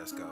let's go.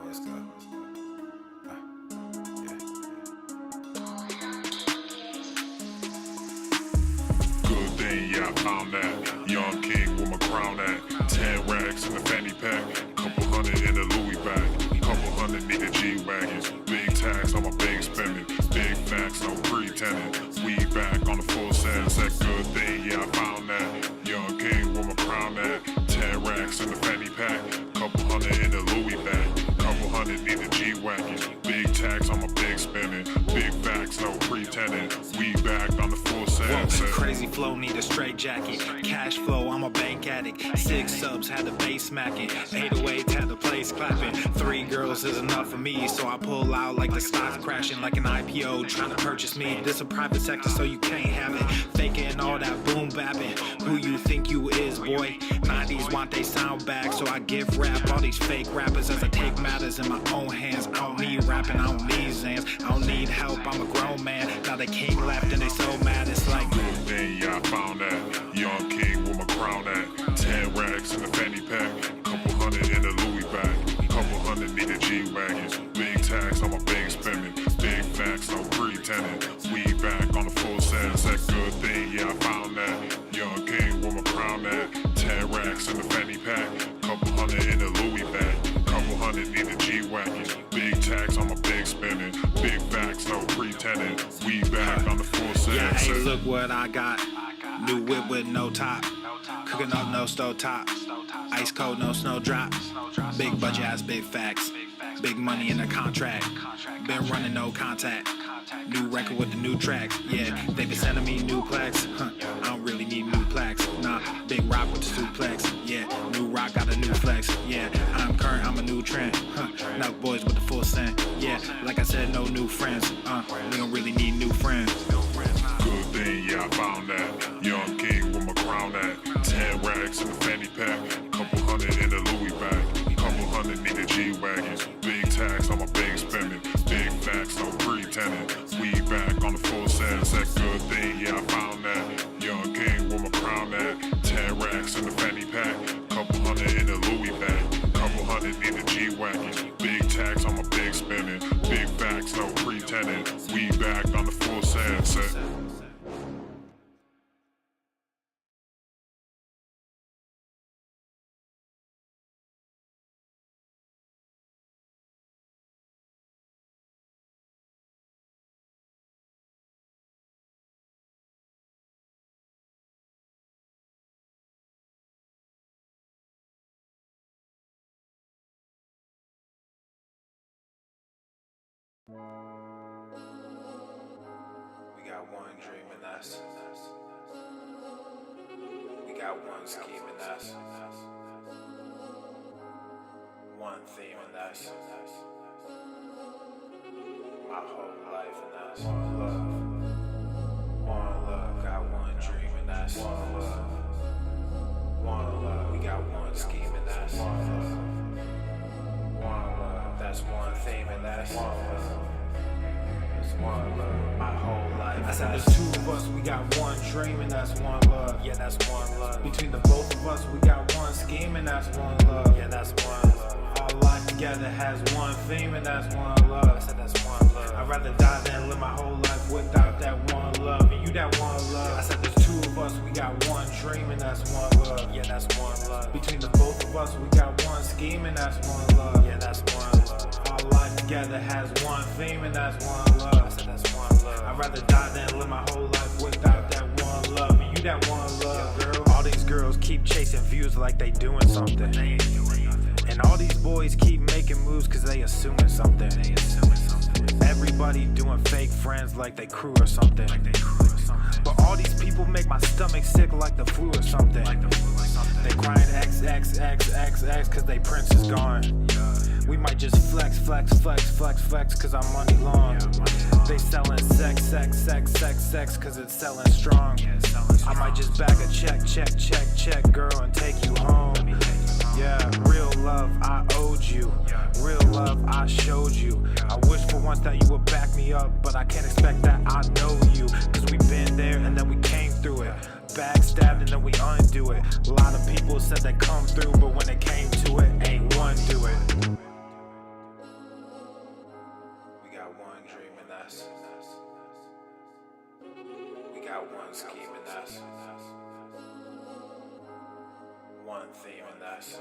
Good thing, yeah, I found that. Young king with my crown at. 10 racks in the fanny pack. Couple hundred in the Louis bag. Couple hundred need a G-Wagons. Big tax on my big spending. Big facts, no pretending. We back on the full sense. That good thing, yeah, I found that. Young king with my crown at. 10 racks in the fanny pack. Couple hundred in the Louis bag. Couple hundred need a G-Wagons. Big tax on my big spending. Big facts, no pretending. We back on the full sense. Crazy flow, need a straight jacket. Cash flow, I'm a bank addict. 6 subs, had the bass smacking. 808, had the place clapping. 3 girls is enough for me, so I pull out like the stock's crashing. Like an IPO trying to purchase me. This a private sector, so you can't have it. Faking all that boom bapping. Who you think you is, boy? 90s want they sound back, so I give rap all these fake rappers as I take matters in my own hands. I don't need rapping, I don't need Zans. I don't need help, I'm a grown man. Now they can't laugh and they so mad, it's like good thing, yeah, I found that. Young king with my crown at. 10 racks in the fanny pack. Couple hundred in the Louis bag. Couple hundred need a G-Wagons. Big tax on my big spending. Big facts, no pretending. We back on the full sense. That good thing, yeah, I found that. Young king with my crown at. 10 racks in the fanny pack. Couple hundred in the Louis bag. Couple hundred need a G-Wagons. Big tax on my big spending. Big facts, no pretending. We back on the full sense. yeah, hey, look what I got. New whip with no top. Cooking up no stove top. Ice cold, no snow drop. Big budget ass, big facts. Big money in the contract. Been running no contact. New record with the new tracks. Yeah, they been sending me new plaques. I don't really need new plaques. Nah, big rock with the suplex. Yeah, new rock got a new flex. Yeah, I'm current, I'm a new trend. Now boys with the full scent. Yeah, like I said, no new friends. We don't really need new friends. Good thing, yeah, I found that. Young king with my crown at. 10 racks in the fanny pack. Couple hundred in the Louis bag. Couple hundred need a G-Wagons. Big tax on my big spending. Big facts, no pretending. We back on the full sense. That good thing, yeah, I found that. Young king with my crown at. 10 racks in the fanny pack. Couple hundred in the Louis bag. Couple hundred need a G-Wagons. Big tax on my big spending. Big facts, no pretending. We back on the full sense. We got one dream in us. We got one scheme in us. One theme in us. My whole life in us. One love. One love. Got one dream in us. One love. One love. We got one scheme in us. One love. One love. That's one theme in us. One love. One love, my whole life. I said there's 2 of us, we got one dream and that's one love. Yeah, that's one love. Between the both of us, we got one scheme and that's one love. Yeah, that's one love. Our life together has one theme and that's one love. I said that's one love. I'd rather die than live my whole life without that one love. And you that one love. I said there's 2 of us, we got one dream and that's one love. Yeah, that's one love. Between the both of us, we got one scheme and that's one love. Yeah, that's one love. Our life together has one theme and that's one love. I said that's one love. I'd rather die than live my whole life without that one love. And you that one love, girl. All these girls keep chasing views like they doing something. And all these boys keep making moves cause they assuming something. Everybody doing fake friends like they crew or something. But all these people make my stomach sick like the flu or something. They crying XXXXX cause they prince is gone. We might just flex cause I'm money long. They selling sex cause it's selling strong. I might just bag a check girl and take you home. Yeah, real love I owed you. Real love I showed you. I wish for once that you would back me up, but I can't expect that I know you. Cause we been there and then we came through it. Backstabbed and then we undo it. A lot of people said they come through, but when it came to it, ain't one do it. us. We got one scheme in us. One theme in us.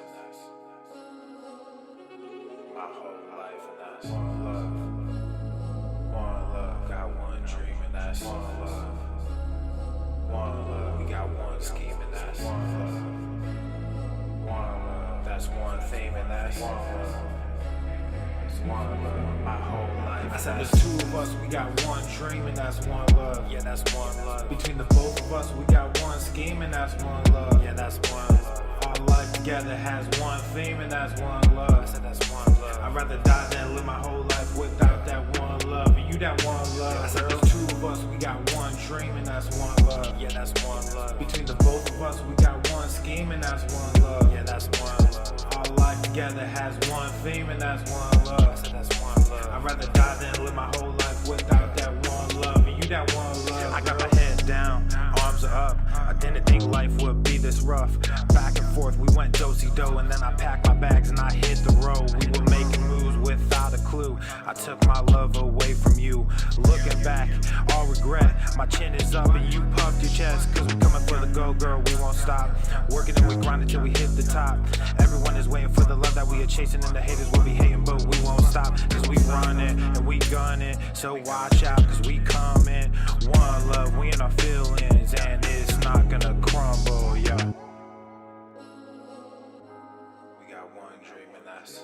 My whole life in us. One love. One love. Got one dream in us. One love. One love. We got one scheme in us. One love. One love. That's one theme in us. One love. One love, my whole life. I said there's two of us, we got one dream and that's one love. Yeah, that's one love. Between the both of us, we got one scheme and that's one love. Yeah, that's one love. Our life together has one theme and that's one love. I said that's one love. I'd rather die than live my whole life without that one love. And you that one love. Yeah, I said there's two of us, we got one dream and that's one love. Yeah, that's one love. Between the both of us, we got one scheme and that's one love. Yeah, that's one love. Our life together has one theme and that's one love. I said that's one love. I'd rather die than live my whole life without that one love. And you that one love. I got my head down, arms are up. I didn't think life would be this rough. Back and forth, we went do-si-do, and then I packed my bags and I hit the road. We were making moves without a clue. I took my love away from you. Looking back, all regret. My chin is up and you puffed your chest. Cause we're coming for the go, girl, we won't stop. Working and we grind until we hit the top. Everyone is waiting for the love that we are chasing, and the haters will be hating, but we won't stop. Cause we running and we gunning. So watch out, cause we coming. One love, we in our feelings, and it's not gonna crumble, yeah. We got one dream in us.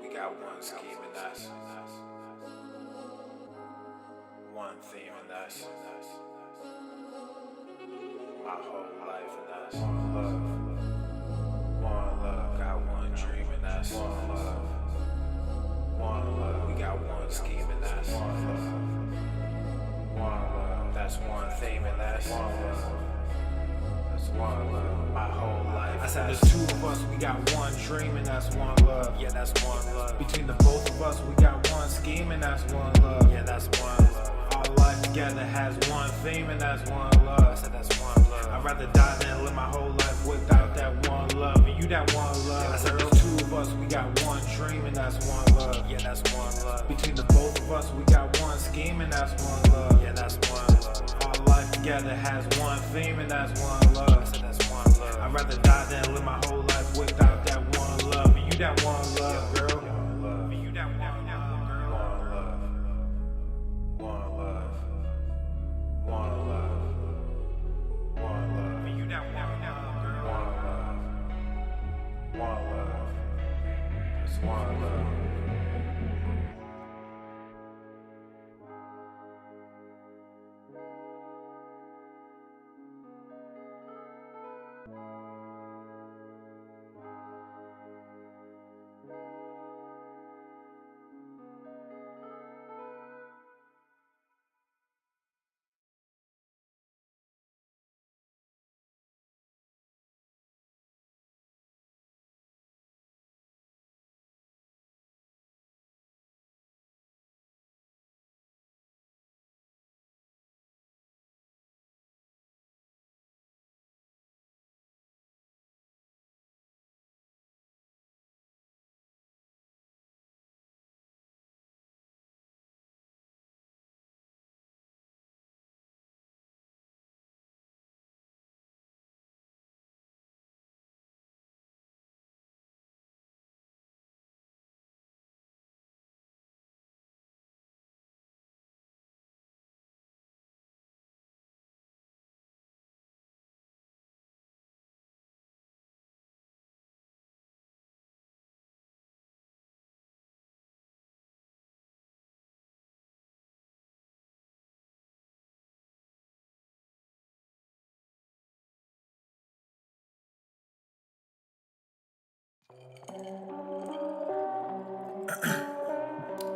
We got one scheme in us. One theme in us. My whole life in us. One love. One love. Got one dream in us. One love. One love. We got one scheme in us. One love. One love. That's one theme in us. One love. That's one love. My whole life. I said there's two of us, we got one dream and that's one love. Yeah, that's one love. Between the both of us, we got one scheme and that's one love. Yeah, that's one love. Our life together has one theme and that's one love. I said that's one love. I'd rather die than live my whole life without that one love. And you that one love. I said there's two of us, we got one dream and that's one love. Yeah, that's one love. Between the both of us, we got one scheme and that's one love. Yeah, that's one love. Our life together has one theme and that's one love. I said that's one love. I'd rather die than live my whole life without that one love. And you that one love, girl. And you that one love, girl. One love. One love. One love. And you that one love, girl. One love. One love. It's one love.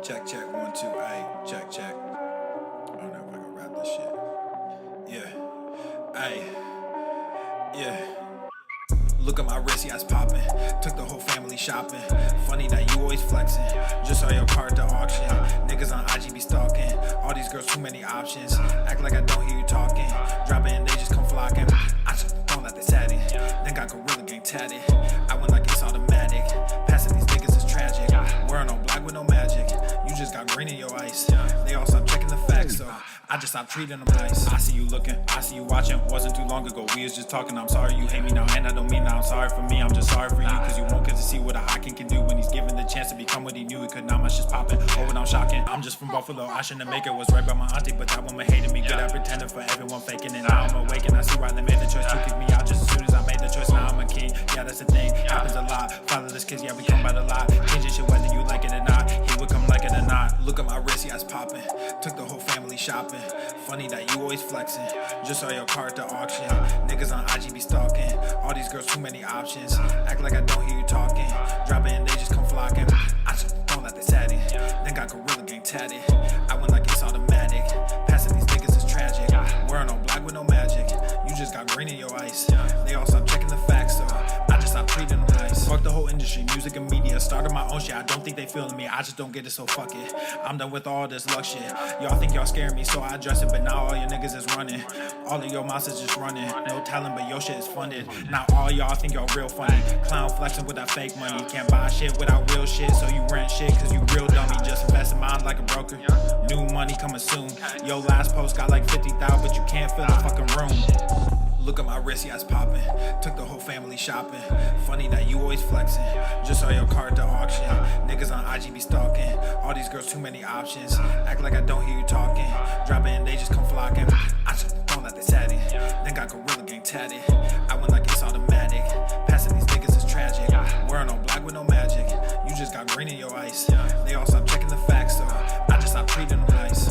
Check, check, 1, 2, ayy, check, check. I don't know if I can rap this shit. Yeah, ayy, yeah. Look at my wrist, yeah, it's poppin'. Took the whole family shopping. Funny that you always flexing. Just saw your car at the auction. Niggas on IG be stalking. All these girls, too many options. Act like I don't hear you talking. Drop it and they just come flocking. I took the phone that they sat in. Then got Gorilla Gang tatted. I went like it's automatic. Passing these niggas is tragic. Wearing all black with no magic. You just got green in your ice. They all stop checking the facts, so I just stopped treating them nice. I see you looking, I see you watching. Wasn't too long ago, we was just talking. I'm sorry you hate me now, and I don't mean that I'm sorry for me. I'm just sorry for you, cause you won't get to see what a Hawking can do when he's given the chance to become what he knew he could. Now my shit's popping, oh, and I'm shocking. I'm just from Buffalo, I shouldn't make it. Was right by my auntie, but that woman hated me. Good at pretending for everyone faking it. Now I'm awake and I see why they made the choice to kick me out just as soon as I made the choice. Now I'm a king, yeah, that's the thing. Happens a lot. Fatherless kids, yeah, we come by the lot. Changing shit whether you like it or not. He would come like it or not. Look at my wrist, yeah, it's popping. Took the whole family shopping. Funny that you always flexing. Just saw your car at the auction. Niggas on IG be stalking. All these girls, too many options. Act like I don't hear you talking. Drop it and they just come flocking. I just don't let they sat in. Then got Gorilla Gang tatted. I went like it's automatic. Passing these niggas is tragic. Wearing all black with no magic. You just got green in your ice. They all stop checking the facts, so I just stopped treating them nice. Fuck the whole industry, music and media. Started my own shit, I don't think they feeling me. I just don't get it, so fuck it. I'm done with all this luck shit. Y'all think y'all scaring me, so I address it. But now all your niggas is running. All of your monsters just running. No talent, but your shit is funded. Now all y'all think y'all real funny. Clown flexing with that fake money. Can't buy shit without real shit, so you rent shit cause you real dummy. Just invest in mine like a broker. New money coming soon. Yo, last post got like 50,000, but you can't fill the fucking room. Look at my wrist, yeah, it's popping. Took the whole family shopping. Funny that you always flexing. Just saw your car at the auction. Niggas on IG be stalking. All these girls, too many options. Act like I don't hear you talking. Drop it and they just come flocking. I just don't let they sat in. Then got Gorilla Gang tatted. I went like it's automatic. Passing these niggas is tragic. Wearing all black with no magic. You just got green in your ice. They all stop checking the facts, so I just stopped treating them nice.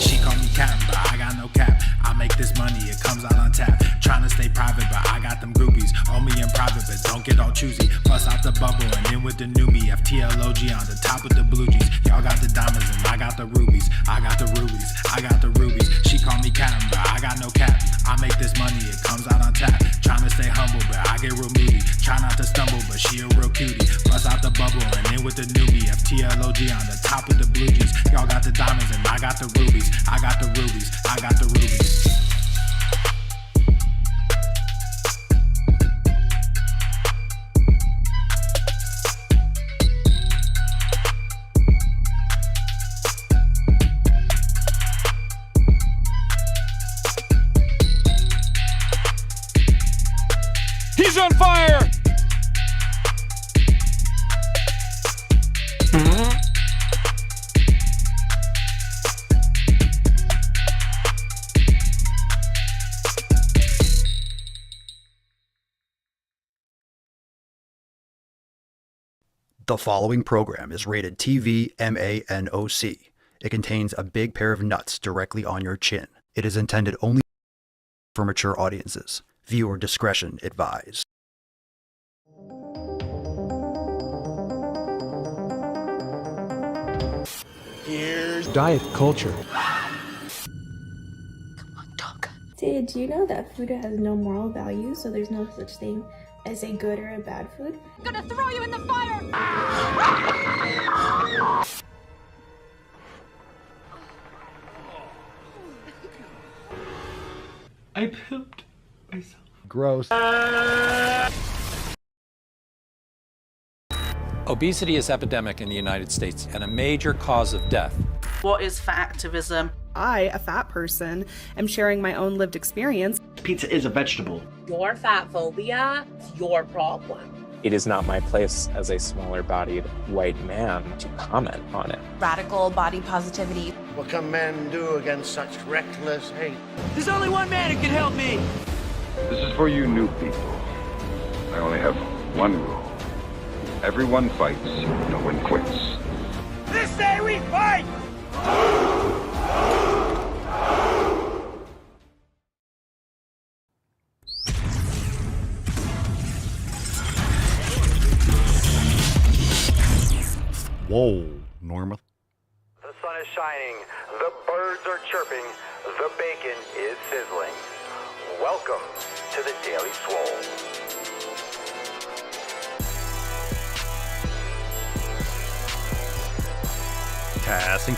She call me Captain, but I got no cap. I make this money, it comes out on tap. Tryna stay private, but I got them groupies. Own me in private, but don't get all choosy. Bust out the bubble and in with the new me. FTLOG on the top with the blue jeans. Y'all got the diamonds and I got the rubies. I got the rubies, I got the rubies. She call me Captain, but I got no cap. I make this money, it comes out on tap. Tryna stay humble, but I get real moody. Try not to stumble, but she a real cutie. Bust out the bubble and in with the new me. FTLOG on the top with the blue jeans. Y'all got the diamonds and I got the rubies. I got the rubies, I got the rubies. He's on fire! The following program is rated TV MANOC. It contains a big pair of nuts directly on your chin. It is intended only for mature audiences. Viewer discretion advised. Here's diet culture. Did you know that food has no moral value, so there's no such thing as a good or a bad food? I'm gonna throw you in the fire! I pooped myself. Gross. Obesity is epidemic in the United States and a major cause of death. What is fat activism? I, a fat person, am sharing my own lived experience. Pizza is a vegetable. Your fat phobia is your problem. It is not my place as a smaller-bodied white man to comment on it. Radical body positivity. What can men do against such reckless hate? There's only one man who can help me. This is for you new people. I only have one rule. Everyone fights, no one quits. This day we fight! Whoa, Norma. The sun is shining, the birds are chirping, the bacon is sizzling. Welcome to the Daily Swole. Testing.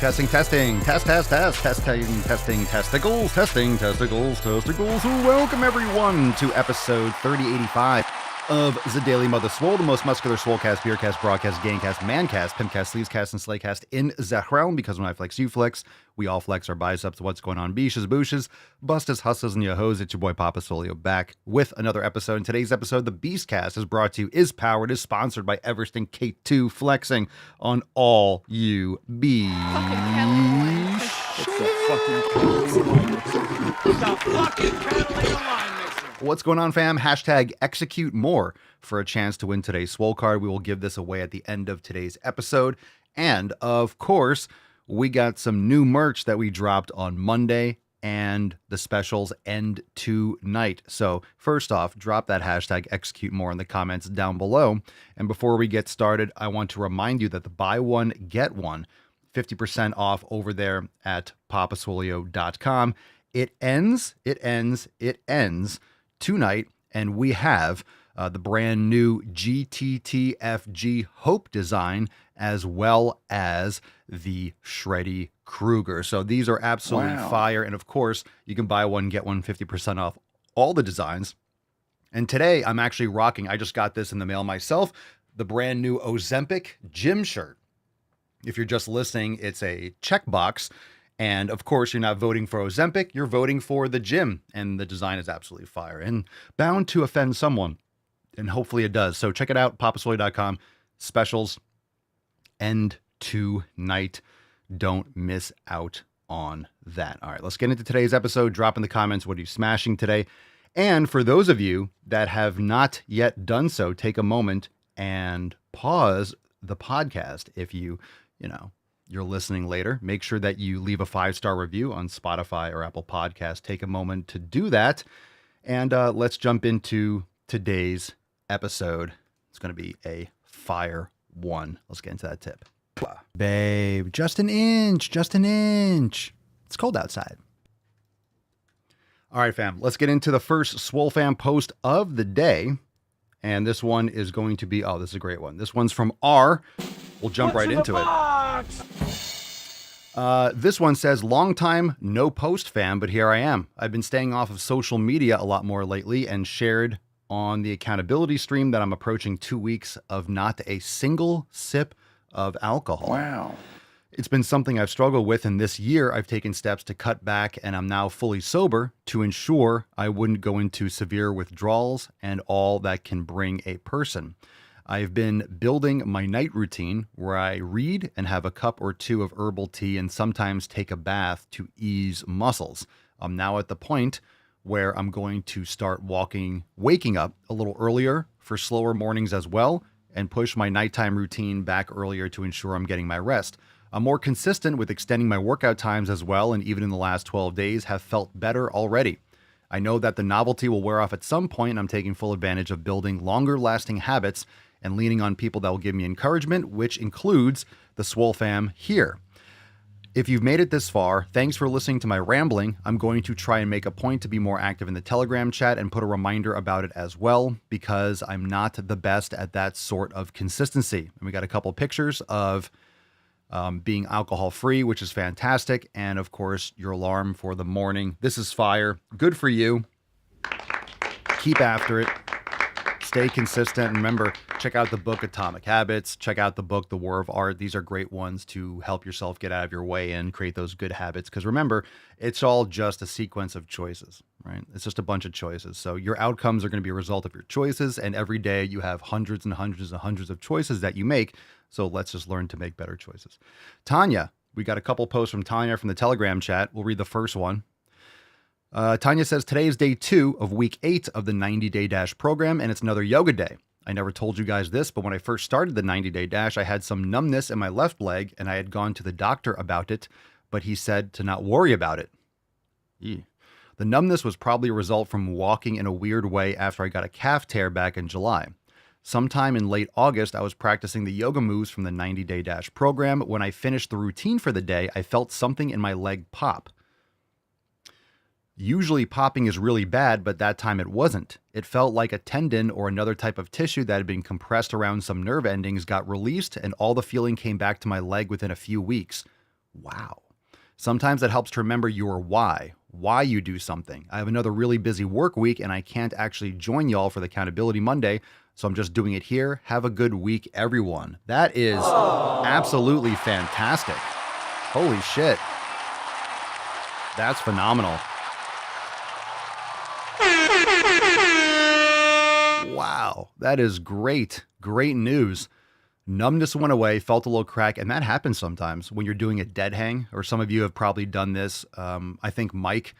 Welcome everyone to episode 3085 of the Daily Mother Swole, the most muscular swolecast, beercast, broadcast, gangcast, mancast, pimpcast, sleevescast, and slaycast in the realm, because when I flex, you flex. We all flex our biceps. What's going on, beaches, booshes, bustas, hustles, and your hoes? It's your boy Papa Solio back with another episode. In today's episode, the Beastcast is brought to you, is powered, is sponsored by Eversting K2, flexing on all you bees. What's going on, fam? Hashtag execute more for a chance to win today's Swole card. We will give this away at the end of today's episode. And of course, we got some new merch that we dropped on Monday, and the specials end tonight. So first off, drop that hashtag execute more in the comments down below. And before we get started, I want to remind you that the buy one, get one, 50% off over there at papasolio.com. It ends tonight, and we have the brand new GTTFG Hope design, as well as the Shreddy Krueger. So these are absolutely fire. And of course, you can buy one, get one, 50% off all the designs. And today I'm actually rocking, I just got this in the mail myself, the brand new Ozempic gym shirt. If you're just listening, it's a checkbox. And of course, you're not voting for Ozempic, you're voting for the gym. And the design is absolutely fire and bound to offend someone. And hopefully it does. So check it out, papasoy.com. Specials end tonight. Don't miss out on that. All right, let's get into today's episode. Drop in the comments, what are you smashing today? And for those of you that have not yet done so, take a moment and pause the podcast. If you're listening later, make sure that you leave a 5-star review on Spotify or Apple Podcasts. Take a moment to do that. And let's jump into today's episode. It's going to be a fire one. Let's get into that tip. Babe, just an inch. It's cold outside. All right, fam, let's get into the first Swole Fam post of the day. And this one is going to be, this is a great one. This one's from R. We'll jump right into it. This one says, long time no post, fam, but here I am. I've been staying off of social media a lot more lately and shared on the accountability stream that I'm approaching 2 weeks of not a single sip of alcohol. Wow. It's been something I've struggled with, and this year I've taken steps to cut back, and I'm now fully sober to ensure I wouldn't go into severe withdrawals and all that can bring a person. I've been building my night routine where I read and have a cup or two of herbal tea and sometimes take a bath to ease muscles. I'm now at the point where I'm going to start waking up a little earlier for slower mornings as well, and push my nighttime routine back earlier to ensure I'm getting my rest. I'm more consistent with extending my workout times as well, and even in the last 12 days have felt better already. I know that the novelty will wear off at some point, and I'm taking full advantage of building longer lasting habits and leaning on people that will give me encouragement, which includes the Swole Fam here. If you've made it this far, thanks for listening to my rambling. I'm going to try and make a point to be more active in the Telegram chat and put a reminder about it as well, because I'm not the best at that sort of consistency. And we got a couple pictures of being alcohol free, which is fantastic. And of course, your alarm for the morning. This is fire. Good for you. Keep after it. stay consistent. And remember, check out the book Atomic Habits. Check out the book The War of Art. These are great ones to help yourself get out of your way and create those good habits. Because remember, it's all just a sequence of choices, right? It's just a bunch of choices. So your outcomes are going to be a result of your choices. And every day you have hundreds and hundreds and hundreds of choices that you make. So let's just learn to make better choices. Tanya, we got a couple posts from Tanya from the Telegram chat. We'll read the first one. Tanya says, today is day 2 of week 8 of the 90-day dash program, and it's another yoga day. I never told you guys this, but when I first started the 90-day dash, I had some numbness in my left leg, and I had gone to the doctor about it, but he said to not worry about it. Eee. The numbness was probably a result from walking in a weird way after I got a calf tear back in July. Sometime in late August, I was practicing the yoga moves from the 90-day dash program. When I finished the routine for the day, I felt something in my leg pop. Usually popping is really bad, but that time it wasn't. It felt like a tendon or another type of tissue that had been compressed around some nerve endings got released, and all the feeling came back to my leg within a few weeks. Wow. Sometimes it helps to remember your why you do something. I have another really busy work week, and I can't actually join y'all for the Accountability Monday, so I'm just doing it here. Have a good week, everyone. That is absolutely fantastic. Holy shit. That's phenomenal. Wow, that is great. Great news. Numbness went away, felt a little crack, and that happens sometimes when you're doing a dead hang, or some of you have probably done this. I think Mike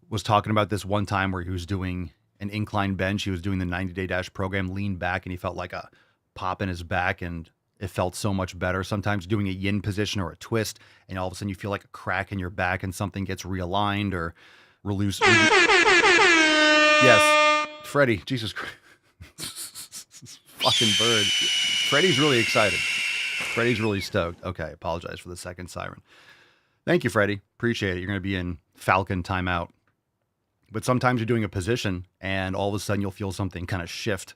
was talking about this one time where he was doing an incline bench. He was doing the 90-day dash program, leaned back, and he felt like a pop in his back, and it felt so much better. Sometimes doing a yin position or a twist, and all of a sudden you feel like a crack in your back and something gets realigned or released. Yes, Freddie, Jesus Christ. Fucking bird. Freddie's really excited. Freddie's really stoked. Okay, apologize for the second siren. Thank you, Freddie. Appreciate it. You're going to be in Falcon timeout. But sometimes you're doing a position and all of a sudden you'll feel something kind of shift.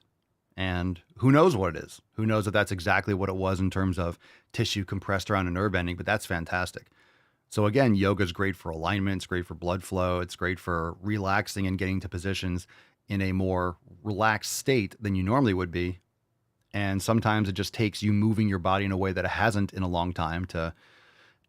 And who knows what it is? Who knows if that's exactly what it was in terms of tissue compressed around a nerve ending, but that's fantastic. So again, yoga is great for alignment. It's great for blood flow. It's great for relaxing and getting to positions in a more relaxed state than you normally would be. And sometimes it just takes you moving your body in a way that it hasn't in a long time to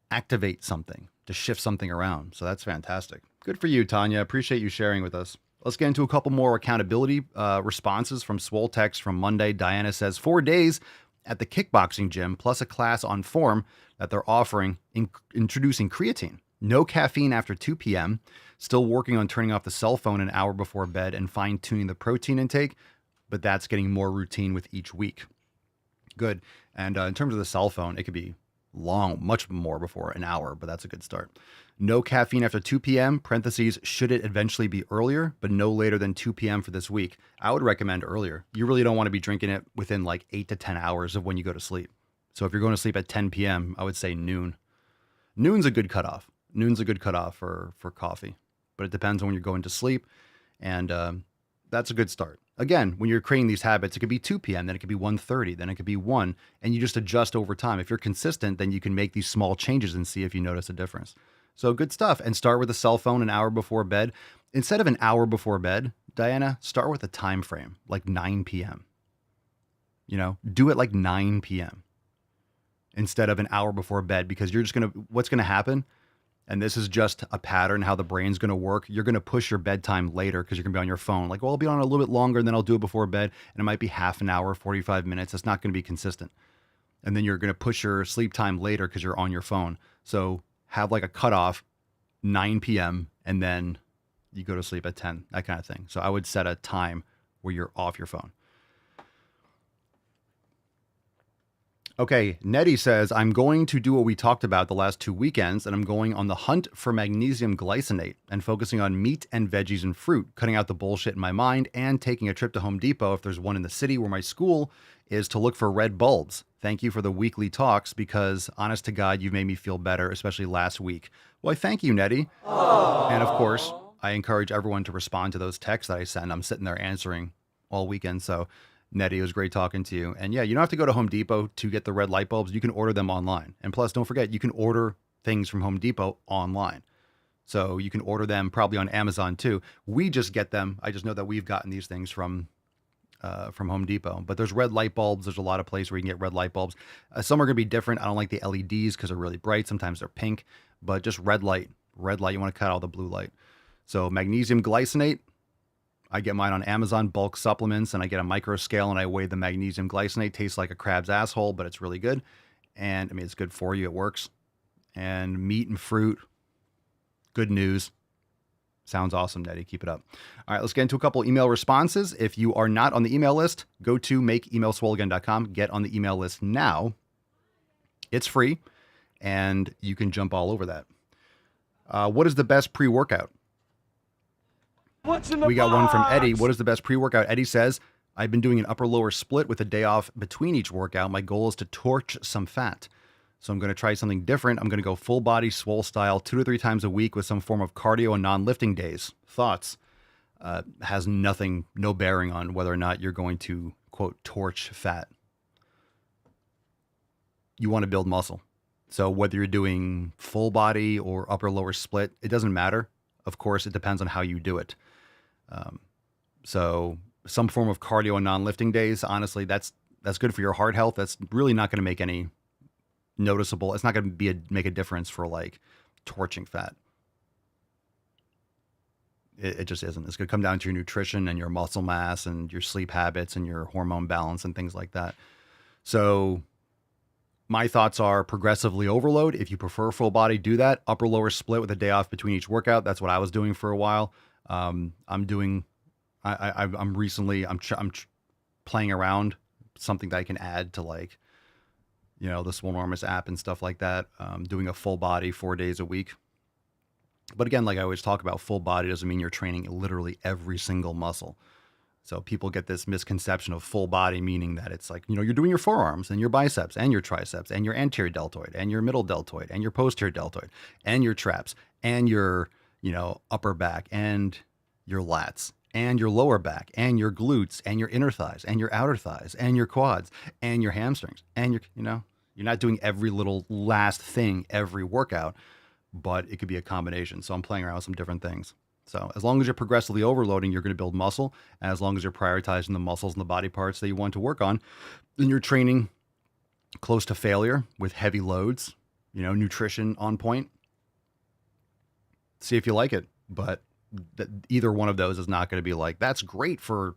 activate something, to shift something around. So that's fantastic. Good for you, Tanya. Appreciate you sharing with us. Let's get into a couple more accountability responses from Swole Text from Monday. Diana says, 4 days at the kickboxing gym, plus a class on form that they're offering, introducing creatine. No caffeine after 2 p.m. Still working on turning off the cell phone an hour before bed and fine-tuning the protein intake, but that's getting more routine with each week. Good. And in terms of the cell phone, it could be long, much more before an hour, but that's a good start. No caffeine after 2 p.m., parentheses, should it eventually be earlier, but no later than 2 p.m. for this week. I would recommend earlier. You really don't want to be drinking it within like 8 to 10 hours of when you go to sleep. So if you're going to sleep at 10 p.m., I would say noon. Noon's a good cutoff. Noon's a good cutoff for coffee, but it depends on when you're going to sleep, and that's a good start. Again, when you're creating these habits, it could be 2 p.m., then it could be 1:30, then it could be 1, and you just adjust over time. If you're consistent, then you can make these small changes and see if you notice a difference. So good stuff. And start with a cell phone an hour before bed. Instead of an hour before bed, Diana, start with a time frame, like 9 p.m. You know, do it like 9 p.m. instead of an hour before bed, because you're just going to, what's going to happen, and this is just a pattern, how the brain's going to work, you're going to push your bedtime later because you're going to be on your phone. Like, well, I'll be on a little bit longer and then I'll do it before bed. And it might be half an hour, 45 minutes. It's not going to be consistent. And then you're going to push your sleep time later because you're on your phone. So have like a cutoff, 9 p.m., and then you go to sleep at 10, that kind of thing. So I would set a time where you're off your phone. Okay, Nettie says, I'm going to do what we talked about the last 2 weekends, and I'm going on the hunt for magnesium glycinate and focusing on meat and veggies and fruit, cutting out the bullshit in my mind, and taking a trip to Home Depot, if there's one in the city where my school is, to look for red bulbs. Thank you for the weekly talks, because honest to God, you've made me feel better, especially last week. Well, thank you, Nettie. Aww. And of course, I encourage everyone to respond to those texts that I send. I'm sitting there answering all weekend, so Nettie, it was great talking to you. And yeah, you don't have to go to Home Depot to get the red light bulbs. You can order them online. And plus, don't forget, you can order things from Home Depot online. So you can order them probably on Amazon too. We just get them. I just know that we've gotten these things from from Home Depot. But there's red light bulbs. There's a lot of places where you can get red light bulbs. Some are going to be different. I don't like the LEDs because they're really bright. Sometimes they're pink, but just red light. Red light, you want to cut out the blue light. So magnesium glycinate, I get mine on Amazon, bulk supplements, and I get a micro scale and I weigh the magnesium glycinate. Tastes like a crab's asshole, but it's really good. And I mean, it's good for you. It works. And meat and fruit, good news. Sounds awesome, Daddy. Keep it up. All right, let's get into a couple email responses. If you are not on the email list, go to makeemailswoleagain.com. Get on the email list now. It's free, and you can jump all over that. What is the best pre-workout? We got one from Eddie. What is the best pre-workout? Eddie says, I've been doing an upper-lower split with a day off between each workout. My goal is to torch some fat. So I'm going to try something different. I'm going to go full body swole style 2 to 3 times a week with some form of cardio and non-lifting days. Thoughts? Has no bearing on whether or not you're going to, quote, torch fat. You want to build muscle. So whether you're doing full body or upper lower split, it doesn't matter. Of course, it depends on how you do it. So some form of cardio and non-lifting days, honestly, that's good for your heart health. That's really not going to make any noticeable. It's not going to make a difference for like torching fat. It just isn't. It's going to come down to your nutrition and your muscle mass and your sleep habits and your hormone balance and things like that. So my thoughts are progressively overload. If you prefer full body, do that. Upper lower split with a day off between each workout. That's what I was doing for a while. I'm playing around something that I can add to like, the Swolenormous app and stuff like that. Doing a full body 4 days a week. But again, like I always talk about, full body doesn't mean you're training literally every single muscle. So people get this misconception of full body, meaning that it's like, you're doing your forearms and your biceps and your triceps and your anterior deltoid and your middle deltoid and your posterior deltoid and your traps and your, upper back and your lats and your lower back and your glutes and your inner thighs and your outer thighs and your quads and your hamstrings and you're not doing every little last thing every workout, but it could be a combination. So I'm playing around with some different things. So as long as you're progressively overloading, you're going to build muscle. And as long as you're prioritizing the muscles and the body parts that you want to work on, then you're training close to failure with heavy loads, nutrition on point. See if you like it. But either one of those is not going to be like, that's great for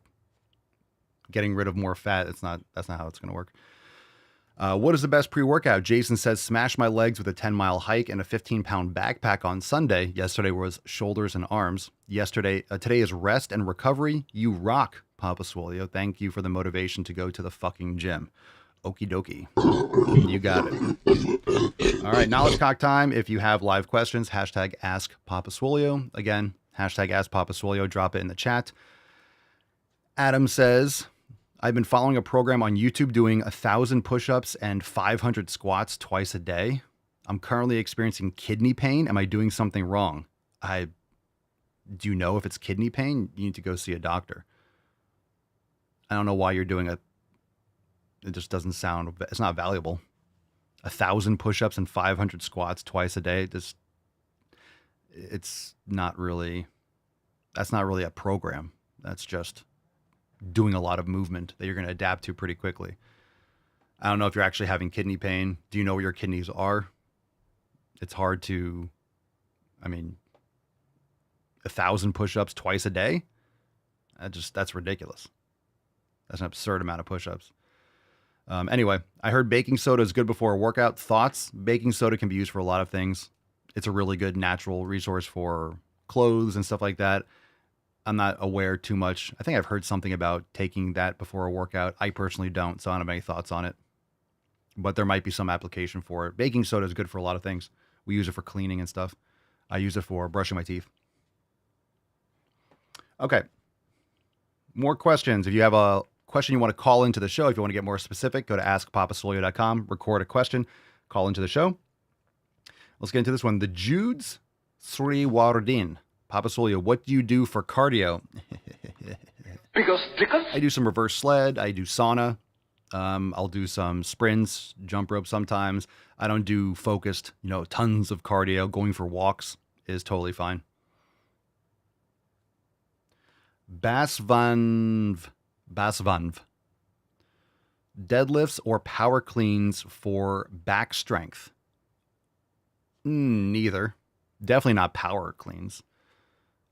getting rid of more fat. That's not how it's going to work. What is the best pre-workout? Jason says, smash my legs with a 10-mile hike and a 15-pound backpack on Sunday. Yesterday was shoulders and arms. Today is rest and recovery. You rock, Papa Swolio. Thank you for the motivation to go to the fucking gym. Okie dokie. You got it. All right, Knowledge Cock time. If you have live questions, hashtag Ask Papa Swolio. Again, hashtag Ask Papa Swolio. Drop it in the chat. Adam says, I've been following a program on YouTube doing 1,000 push-ups and 500 squats twice a day. I'm currently experiencing kidney pain. Am I doing something wrong? Do you know if it's kidney pain? You need to go see a doctor. I don't know why you're doing it. It just doesn't sound, it's not valuable. 1,000 push-ups and 500 squats twice a day. That's not really a program. That's just doing a lot of movement that you're going to adapt to pretty quickly. I don't know if you're actually having kidney pain. Do you know where your kidneys are? It's hard to, 1,000 push-ups twice a day? That's ridiculous. That's an absurd amount of push-ups. Anyway, I heard baking soda is good before a workout. Thoughts? Baking soda can be used for a lot of things. It's a really good natural resource for clothes and stuff like that. I'm not aware too much. I think I've heard something about taking that before a workout. I personally don't, so I don't have any thoughts on it. But there might be some application for it. Baking soda is good for a lot of things. We use it for cleaning and stuff. I use it for brushing my teeth. Okay. More questions. If you have a question you want to call into the show, if you want to get more specific, go to askpapasolio.com, record a question, call into the show. Let's get into this one. The Judes Sriwardin. Papa Swolio, what do you do for cardio? I do some reverse sled. I do sauna. I'll do some sprints, jump rope sometimes. I don't do focused, tons of cardio. Going for walks is totally fine. Bas van Basvanv. Deadlifts or power cleans for back strength? Neither. Definitely not power cleans.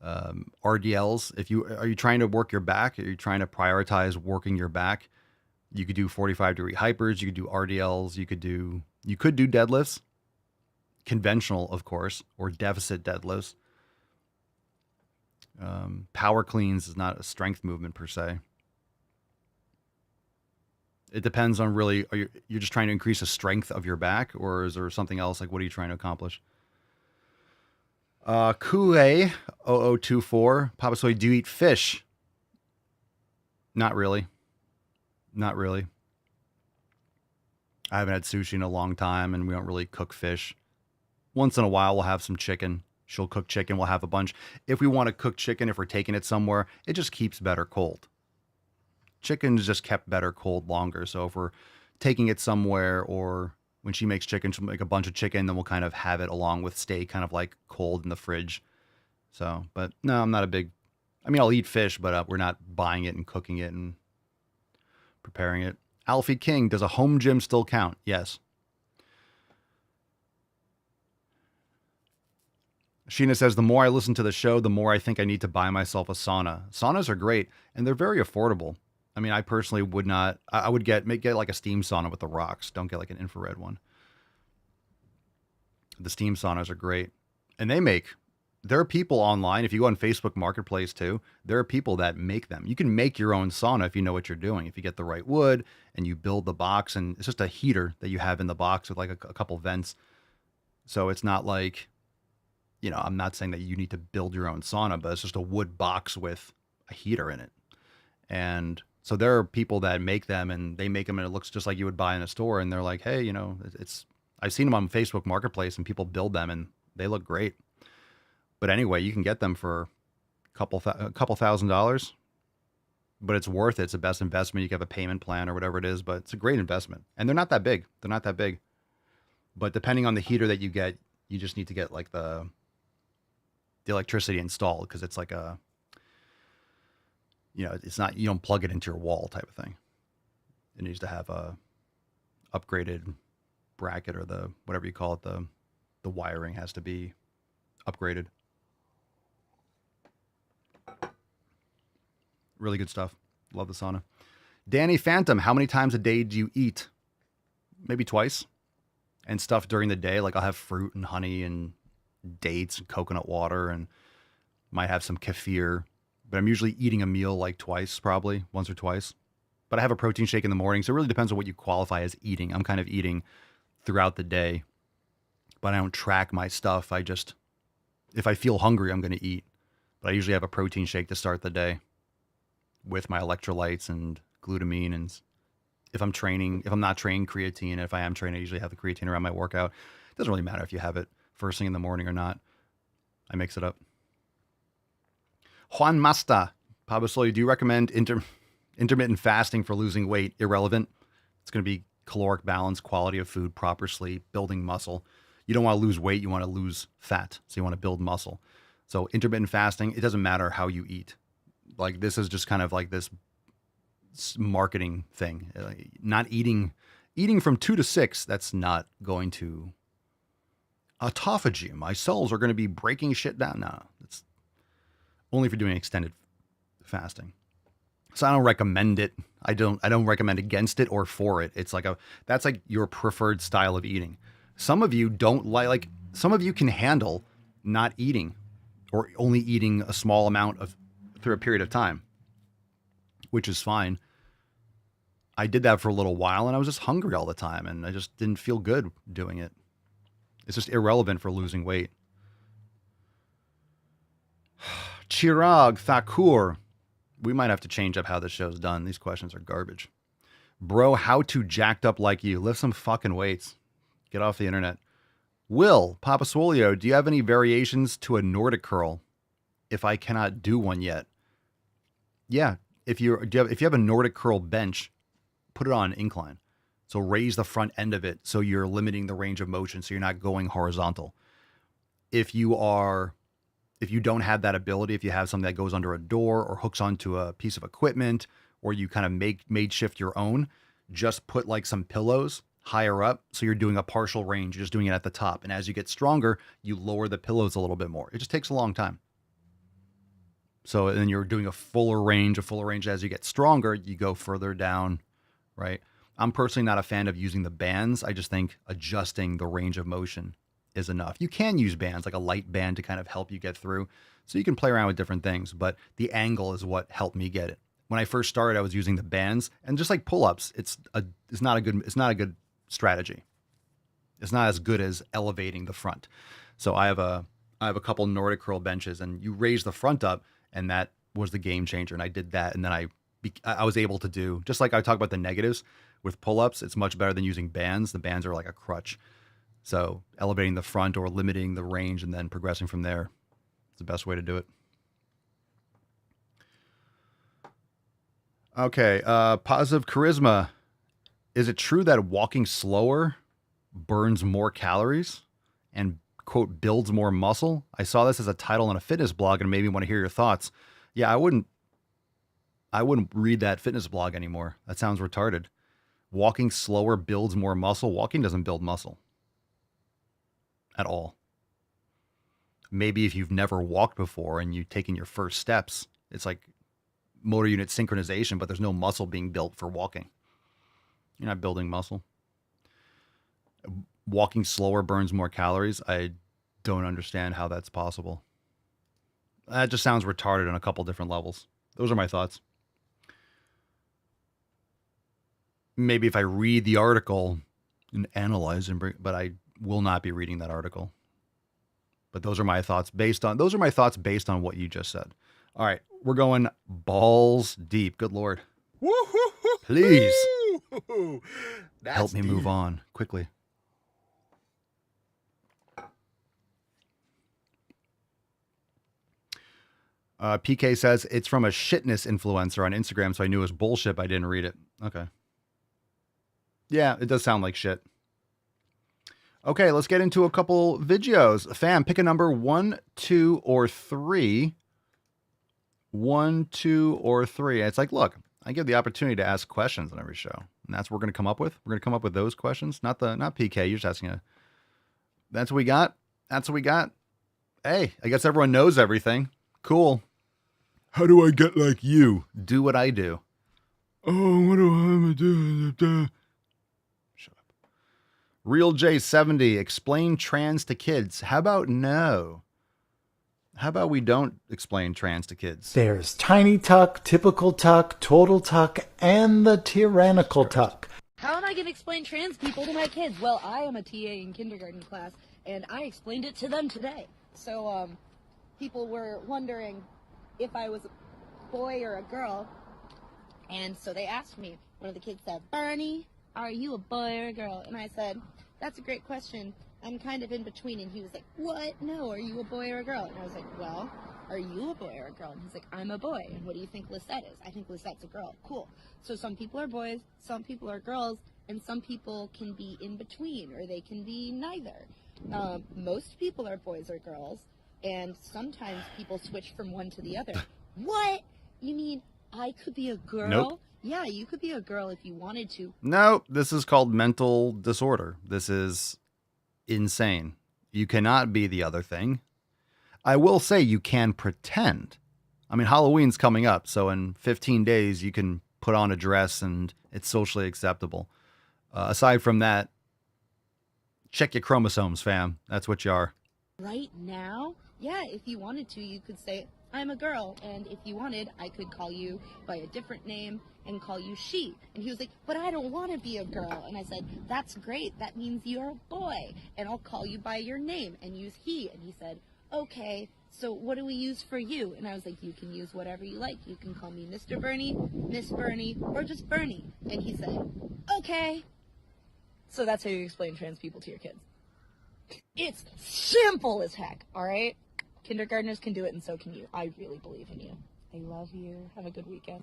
RDLs, are you trying to work your back? Are you trying to prioritize working your back? You could do 45-degree hypers. You could do RDLs. You could do deadlifts, conventional, of course, or deficit deadlifts. Power cleans is not a strength movement per se. It depends on really, you're just trying to increase the strength of your back, or is there something else? Like, what are you trying to accomplish? Kue 0024, Papa Soy, do you eat fish? Not really. Not really. I haven't had sushi in a long time, and we don't really cook fish. Once in a while, we'll have some chicken. She'll cook chicken. We'll have a bunch. If we want to cook chicken, if we're taking it somewhere, it just keeps better cold. Chicken is just kept better cold longer. So if we're taking it somewhere, or when she makes chicken, she'll make a bunch of chicken, then we'll kind of have it along with steak, kind of like cold in the fridge. So, but no, I'm not a big, I'll eat fish, but we're not buying it and cooking it and preparing it. Alfie King, does a home gym still count? Yes. Sheena says, the more I listen to the show, the more I think I need to buy myself a sauna. Saunas are great, and they're very affordable. I personally would not, I would get like a steam sauna with the rocks. Don't get like an infrared one. The steam saunas are great. And there are people online, if you go on Facebook Marketplace too, there are people that make them. You can make your own sauna if you know what you're doing. If you get the right wood and you build the box, and it's just a heater that you have in the box with like a couple vents. So it's not like, I'm not saying that you need to build your own sauna, but it's just a wood box with a heater in it. And so there are people that make them, and they make them and it looks just like you would buy in a store. And they're like, hey, I've seen them on Facebook Marketplace, and people build them and they look great. But anyway, you can get them for a couple $1,000, but it's worth it. It's the best investment. You can have a payment plan or whatever it is, but it's a great investment. And they're not that big. But depending on the heater that you get, you just need to get like the electricity installed, because it's like it's not, you don't plug it into your wall type of thing. It needs to have a upgraded bracket, or the, whatever you call it, the wiring has to be upgraded. Really good stuff. Love the sauna. Danny Phantom, how many times a day do you eat? Maybe twice. And stuff during the day, like I'll have fruit and honey and dates and coconut water, and might have some kefir. But I'm usually eating a meal like twice, probably once or twice. But I have a protein shake in the morning, so it really depends on what you qualify as eating. I'm kind of eating throughout the day, but I don't track my stuff. If I feel hungry, I'm going to eat. But I usually have a protein shake to start the day with my electrolytes and glutamine. And if I'm not training, creatine. And if I am training, I usually have the creatine around my workout. It doesn't really matter if you have it first thing in the morning or not. I mix it up. Juan Masta, Pablo Soy, do you recommend intermittent fasting for losing weight? Irrelevant. It's going to be caloric balance, quality of food, proper sleep, building muscle. You don't want to lose weight. You want to lose fat. So you want to build muscle. So intermittent fasting, it doesn't matter how you eat. Like, this is just kind of like this marketing thing. Not eating from 2 to 6. That's not going to autophagy. My cells are going to be breaking shit down. No, it's only if you're doing extended fasting. So I don't recommend it. I don't recommend against it or for it. It's like that's like your preferred style of eating. Some of you don't like some of you can handle not eating, or only eating a small amount through a period of time, which is fine. I did that for a little while, and I was just hungry all the time, and I just didn't feel good doing it. It's just irrelevant for losing weight. Chirag Thakur. We might have to change up how this show's done. These questions are garbage. Bro, how to jacked up like you? Lift some fucking weights. Get off the internet. Will, Papa Swolio, do you have any variations to a Nordic curl if I cannot do one yet? Yeah, if you have a Nordic curl bench, put it on an incline. So raise the front end of it so you're limiting the range of motion, so you're not going horizontal. If you don't have that ability, if you have something that goes under a door or hooks onto a piece of equipment or you kind of makeshift your own, just put like some pillows higher up. So you're doing a partial range. You're just doing it at the top. And as you get stronger, you lower the pillows a little bit more. It just takes a long time. So then you're doing a fuller range as you get stronger, you go further down, right? I'm personally not a fan of using the bands. I just think adjusting the range of motion is enough. You can use bands, like a light band, to kind of help you get through. So you can play around with different things, but the angle is what helped me get it. When I first started, I was using the bands, and just like pull-ups, it's not a good strategy. It's not as good as elevating the front. So I have a couple Nordic curl benches, and you raise the front up, and that was the game changer. And I did that, and then I was able to do, just like I talk about the negatives with pull-ups, it's much better than using bands. The bands are like a crutch. So elevating the front or limiting the range and then progressing from there is the best way to do it. Okay, positive charisma. Is it true that walking slower burns more calories and, quote, builds more muscle? I saw this as a title on a fitness blog and it made me want to hear your thoughts. Yeah, I wouldn't read that fitness blog anymore. That sounds retarded. Walking slower builds more muscle. Walking doesn't build muscle at all. Maybe if you've never walked before and you've taken your first steps, it's like motor unit synchronization, but there's no muscle being built for walking. You're not building muscle. Walking slower burns more calories. I don't understand how that's possible. That just sounds retarded on a couple different levels. Those are my thoughts. Maybe if I read the article and analyze but I will not be reading that article. But those are my thoughts based on what you just said. All right, we're going balls deep. Good Lord. Please help me move on quickly. PK says it's from a shitness influencer on Instagram, so I knew it was bullshit, but I didn't read it. Okay. Yeah, it does sound like shit. Okay, let's get into a couple videos. Fam, pick a number 1, 2, or 3. 1, 2, or 3. It's like, look, I give the opportunity to ask questions on every show. And that's what we're going to come up with. We're going to come up with those questions. Not PK. You're just asking that's what we got. That's what we got. Hey, I guess everyone knows everything. Cool. How do I get like you? Do what I do. Oh, what do I do? Shut up. Real J70, explain trans to kids. How about no? How about we don't explain trans to kids? There's tiny tuck, typical tuck, total tuck, and the tyrannical tuck. How am I going to explain trans people to my kids? Well, I am a TA in kindergarten class, and I explained it to them today. So, people were wondering if I was a boy or a girl, and so they asked me. One of the kids said, Bernie, are you a boy or a girl? And I said, that's a great question. I'm kind of in between. And he was like, what? No, are you a boy or a girl? And I was like, well, are you a boy or a girl? And he's like, I'm a boy. And what do you think Lisette is? I think Lisette's a girl. Cool. So some people are boys, some people are girls, and some people can be in between, or they can be neither. Most people are boys or girls, and sometimes people switch from one to the other. What? You mean I could be a girl? Nope. Yeah, you could be a girl if you wanted to. No, this is called mental disorder. This is insane. You cannot be the other thing. I will say you can pretend. I mean, Halloween's coming up, so in 15 days you can put on a dress and it's socially acceptable. Aside from that, check your chromosomes, fam. That's what you are. Right now? Yeah, if you wanted to, you could say, I'm a girl, and if you wanted, I could call you by a different name and call you she. And he was like, but I don't want to be a girl. And I said, that's great. That means you're a boy, and I'll call you by your name and use he. And he said, okay, so what do we use for you? And I was like, you can use whatever you like. You can call me Mr. Bernie, Miss Bernie, or just Bernie. And he said, okay. So that's how you explain trans people to your kids. It's simple as heck, all right? Kindergartners can do it, and so can you. I really believe in you. I love you. Have a good weekend.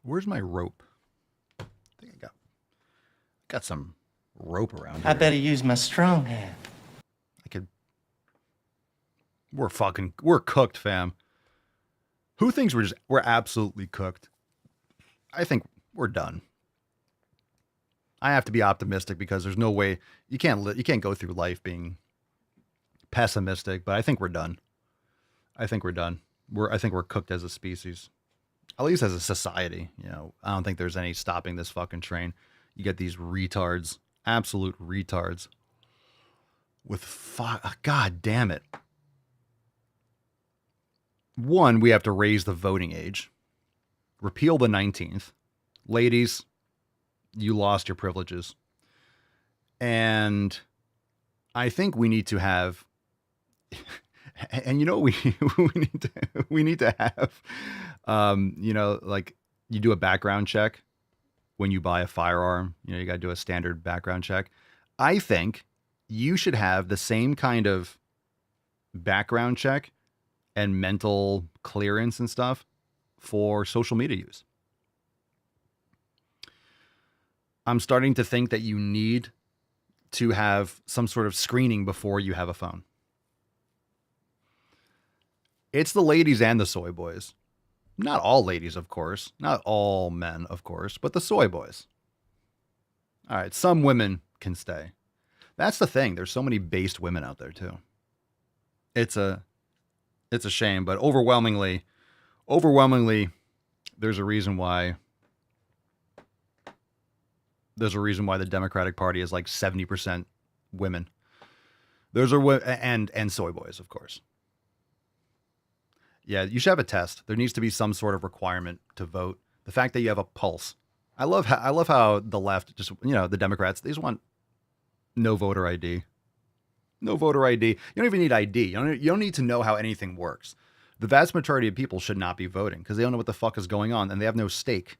Where's my rope? I think I got some rope around here. I better use my strong hand. We're cooked, fam. Who thinks we're absolutely cooked? I think we're done. I have to be optimistic because there's no way you can't go through life being pessimistic, but I think we're done. I think we're done. I think we're cooked as a species. At least as a society, you know. I don't think there's any stopping this fucking train. You get these retards, absolute retards with God damn it. One, we have to raise the voting age. Repeal the 19th. Ladies, you lost your privileges. And I think we need to have, and you know, we need to have, you know, like you do a background check when you buy a firearm. You know, you got to do a standard background check. I think you should have the same kind of background check and mental clearance and stuff for social media use. I'm starting to think that you need to have some sort of screening before you have a phone. It's the ladies and the soy boys. Not all ladies, of course. Not all men, of course, but the soy boys. All right, some women can stay. That's the thing. There's so many based women out there too. It's a shame, but overwhelmingly, there's a reason why the Democratic Party is like 70% women. And soy boys, of course. Yeah, you should have a test. There needs to be some sort of requirement to vote. The fact that you have a pulse. I love how the left just, you know, the Democrats, they just want no voter ID. No voter ID. You don't even need ID. You don't need to know how anything works. The vast majority of people should not be voting because they don't know what the fuck is going on and they have no stake.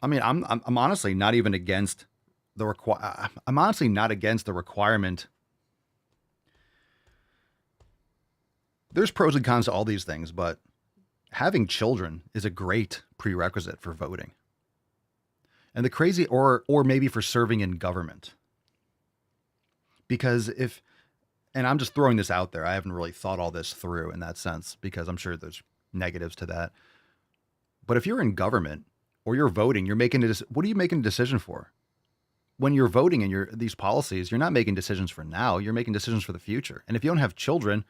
I mean, I'm honestly not even against I'm honestly not against the requirement. There's pros and cons to all these things, but having children is a great prerequisite for voting. And the crazy, or maybe for serving in government. Because and I'm just throwing this out there, I haven't really thought all this through in that sense, because I'm sure there's negatives to that. But if you're in government or you're voting, what are you making a decision for? When you're voting in these policies, you're not making decisions for now, you're making decisions for the future. And if you don't have children,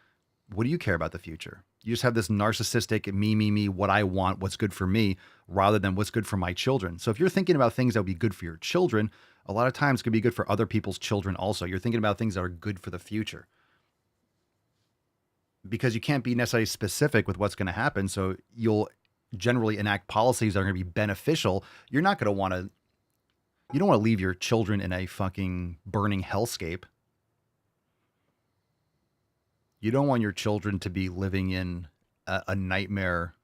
what do you care about the future? You just have this narcissistic me, what I want, what's good for me, rather than what's good for my children. So if you're thinking about things that would be good for your children, a lot of times it could be good for other people's children also. You're thinking about things that are good for the future. Because you can't be necessarily specific with what's going to happen, so you'll generally enact policies that are going to be beneficial. You're not going to want to, you don't want to leave your children in a fucking burning hellscape. You don't want your children to be living in a nightmare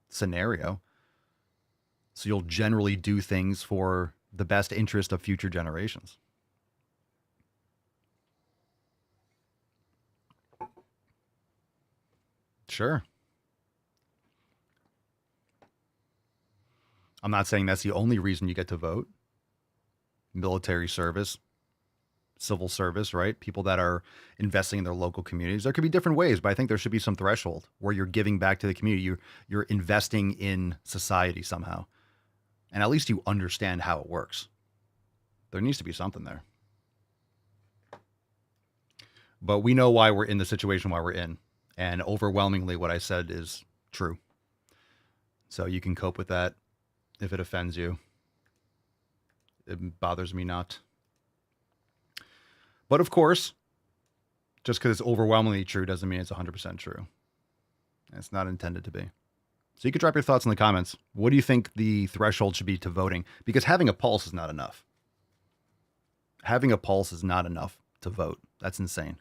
scenario. So you'll generally do things for the best interest of future generations. Sure. I'm not saying that's the only reason you get to vote. Military service, civil service, right? People that are investing in their local communities. There could be different ways, but I think there should be some threshold where you're giving back to the community. You're investing in society somehow. And at least you understand how it works. There needs to be something there. But we know why we're in the situation why we're in. And overwhelmingly what I said is true. So you can cope with that if it offends you. It bothers me not. But of course, just because it's overwhelmingly true doesn't mean it's 100% true. It's not intended to be. So you can drop your thoughts in the comments. What do you think the threshold should be to voting? Because having a pulse is not enough. Having a pulse is not enough to vote. That's insane.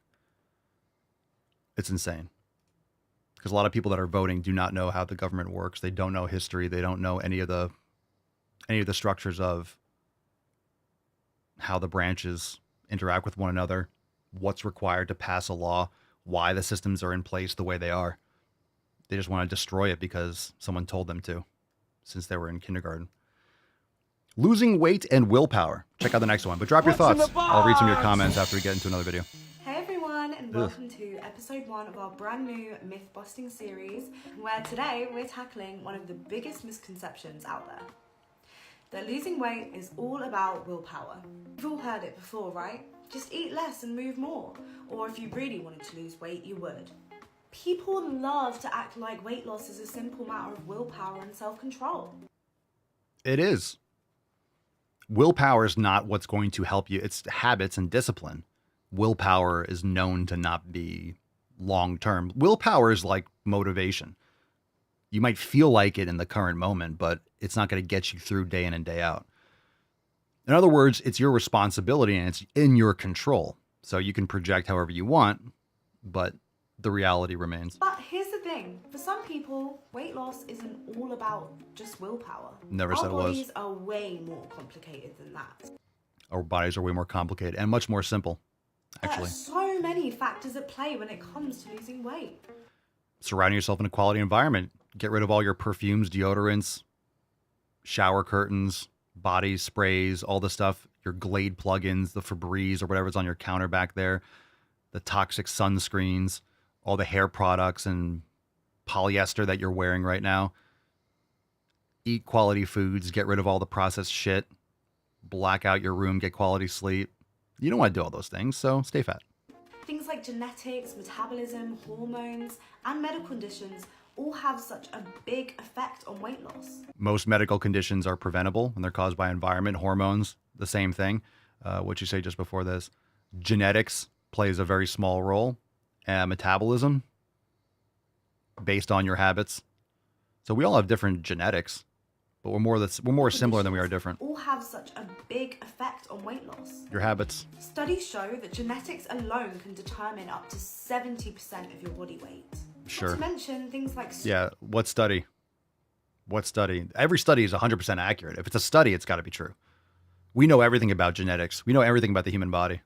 It's insane. Because a lot of people that are voting do not know how the government works. They don't know history. They don't know any of the structures of how the branches interact with one another, what's required to pass a law, why the systems are in place the way they are. They just want to destroy it because someone told them to, since they were in kindergarten. Losing weight and willpower. Check out the next one, but drop your thoughts. I'll read some of your comments after we get into another video. Hey everyone, and welcome to episode 1 of our brand new myth-busting series, where today we're tackling one of the biggest misconceptions out there. That losing weight is all about willpower. You've all heard it before, right? Just eat less and move more. Or if you really wanted to lose weight, you would. People love to act like weight loss is a simple matter of willpower and self-control. It is. Willpower is not what's going to help you. It's habits and discipline. Willpower is known to not be long-term. Willpower is like motivation. You might feel like it in the current moment, but it's not going to get you through day in and day out. In other words, it's your responsibility and it's in your control. So you can project however you want, but the reality remains. But here's the thing. For some people, weight loss isn't all about just willpower. Never said it was. Our bodies are way more complicated than that. Our bodies are way more complicated and much more simple, actually. There are so many factors at play when it comes to losing weight. Surrounding yourself in a quality environment. Get rid of all your perfumes, deodorants, shower curtains, body sprays, all the stuff, your Glade plugins, the Febreze or whatever's on your counter back there, the toxic sunscreens, all the hair products and polyester that you're wearing right now. Eat quality foods, get rid of all the processed shit, black out your room, get quality sleep. You don't want to do all those things, so stay fat. Things like genetics, metabolism, hormones, and medical conditions all have such a big effect on weight loss. Most medical conditions are preventable and they're caused by environment, hormones, the same thing. What you say just before this. Genetics plays a very small role. Metabolism based on your habits. So we all have different genetics, but we're more similar than we are different. All have such a big effect on weight loss. Your habits. Studies show that genetics alone can determine up to 70% of your body weight. Sure. Not to mention things like... Yeah, what study? What study? Every study is 100% accurate. If it's a study, it's got to be true. We know everything about genetics. We know everything about the human body.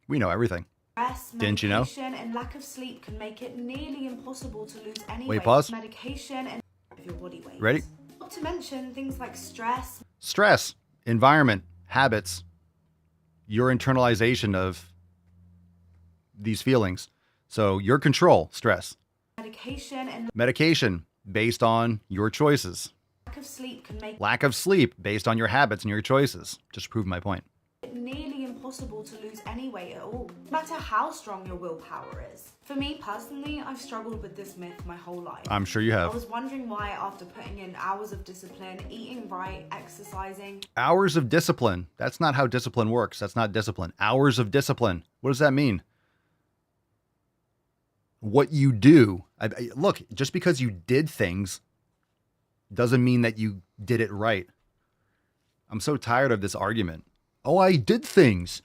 We know everything. Stress, didn't you know? Medication and lack of sleep can make it nearly impossible to lose any Wait, weight. pause. Medication and of your body weight. Ready? Not to mention things like stress. Stress, environment, habits, your internalization of these feelings. So your control, stress. Medication based on your choices. Lack of sleep can make Lack of sleep based on your habits and your choices. Just prove my point. it nearly impossible to lose any weight at all, no matter how strong your willpower is. For me personally, I've struggled with this myth my whole life. I'm sure you have. I was wondering why, after putting in hours of discipline, eating right, exercising. Hours of discipline. That's not how discipline works. That's not discipline. Hours of discipline. What does that mean? What you do. Look, just because you did things doesn't mean that you did it right. I'm so tired of this argument. Oh, I did things.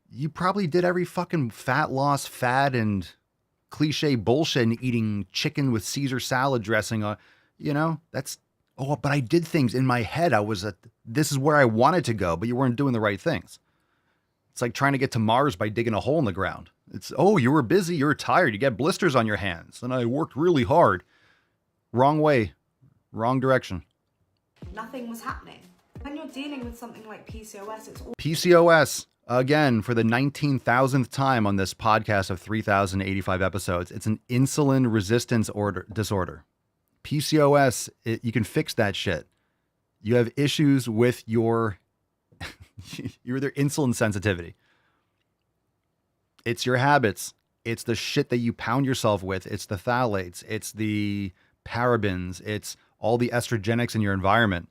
You probably did every fucking fat loss fad and cliche bullshit and eating chicken with Caesar salad dressing. That's, but I did things in my head. This is where I wanted to go, but you weren't doing the right things. It's like trying to get to Mars by digging a hole in the ground. It's, you were busy, you were tired, you get blisters on your hands, and I worked really hard. Wrong way, wrong direction. Nothing was happening. When you're dealing with something like PCOS, it's all... PCOS, again, for the 19,000th time on this podcast of 3,085 episodes, it's an insulin resistance disorder. PCOS, you can fix that shit. You have issues with your insulin sensitivity. It's your habits. It's the shit that you pound yourself with. It's the phthalates. It's the parabens. It's all the estrogenics in your environment.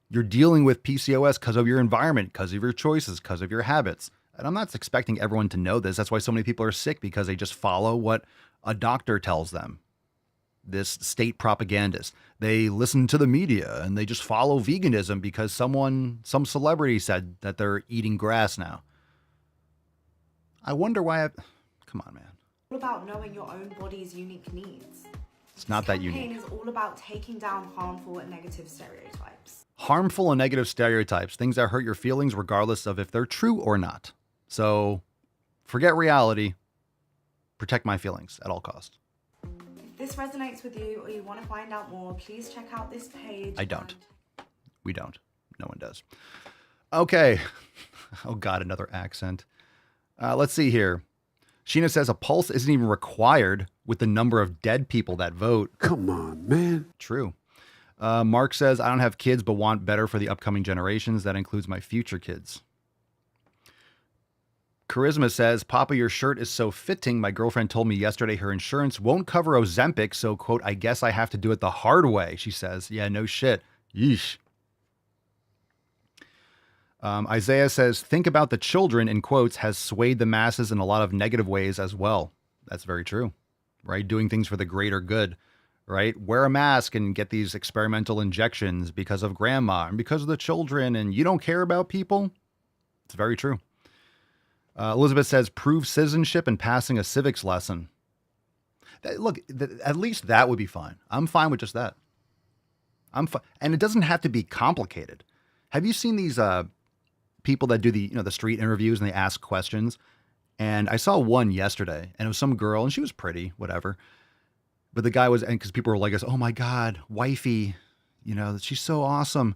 You're dealing with PCOS because of your environment, because of your choices, because of your habits. And I'm not expecting everyone to know this. That's why so many people are sick, because they just follow what a doctor tells them. This state propagandist. They listen to the media and they just follow veganism because some celebrity said that they're eating grass now. I wonder why come on, man. All about knowing your own body's unique needs. It's not that unique. This campaign is all about taking down harmful and negative stereotypes. Harmful and negative stereotypes, things that hurt your feelings regardless of if they're true or not. So forget reality. Protect my feelings at all costs. If this resonates with you or you want to find out more, please check out this page. I don't. We don't. No one does. Okay. Oh God, another accent. Let's see here. Sheena says a pulse isn't even required with the number of dead people that vote. Come on, man. True. Mark says, I don't have kids, but want better for the upcoming generations. That includes my future kids. Charisma says, Papa, your shirt is so fitting. My girlfriend told me yesterday her insurance won't cover Ozempic, so, quote, I guess I have to do it the hard way, she says. Yeah, no shit. Yeesh. Isaiah says, think about the children, in quotes, has swayed the masses in a lot of negative ways as well. That's very true, right? Doing things for the greater good, right? Wear a mask and get these experimental injections because of grandma and because of the children, and you don't care about people. It's very true. Elizabeth says, prove citizenship and passing a civics lesson. Look, at least that would be fine. I'm fine with just that. And it doesn't have to be complicated. Have you seen these people that do the street interviews and they ask questions? And I saw one yesterday, and it was some girl, and she was pretty, whatever. But the guy was, and because people were like, oh my God, wifey, she's so awesome.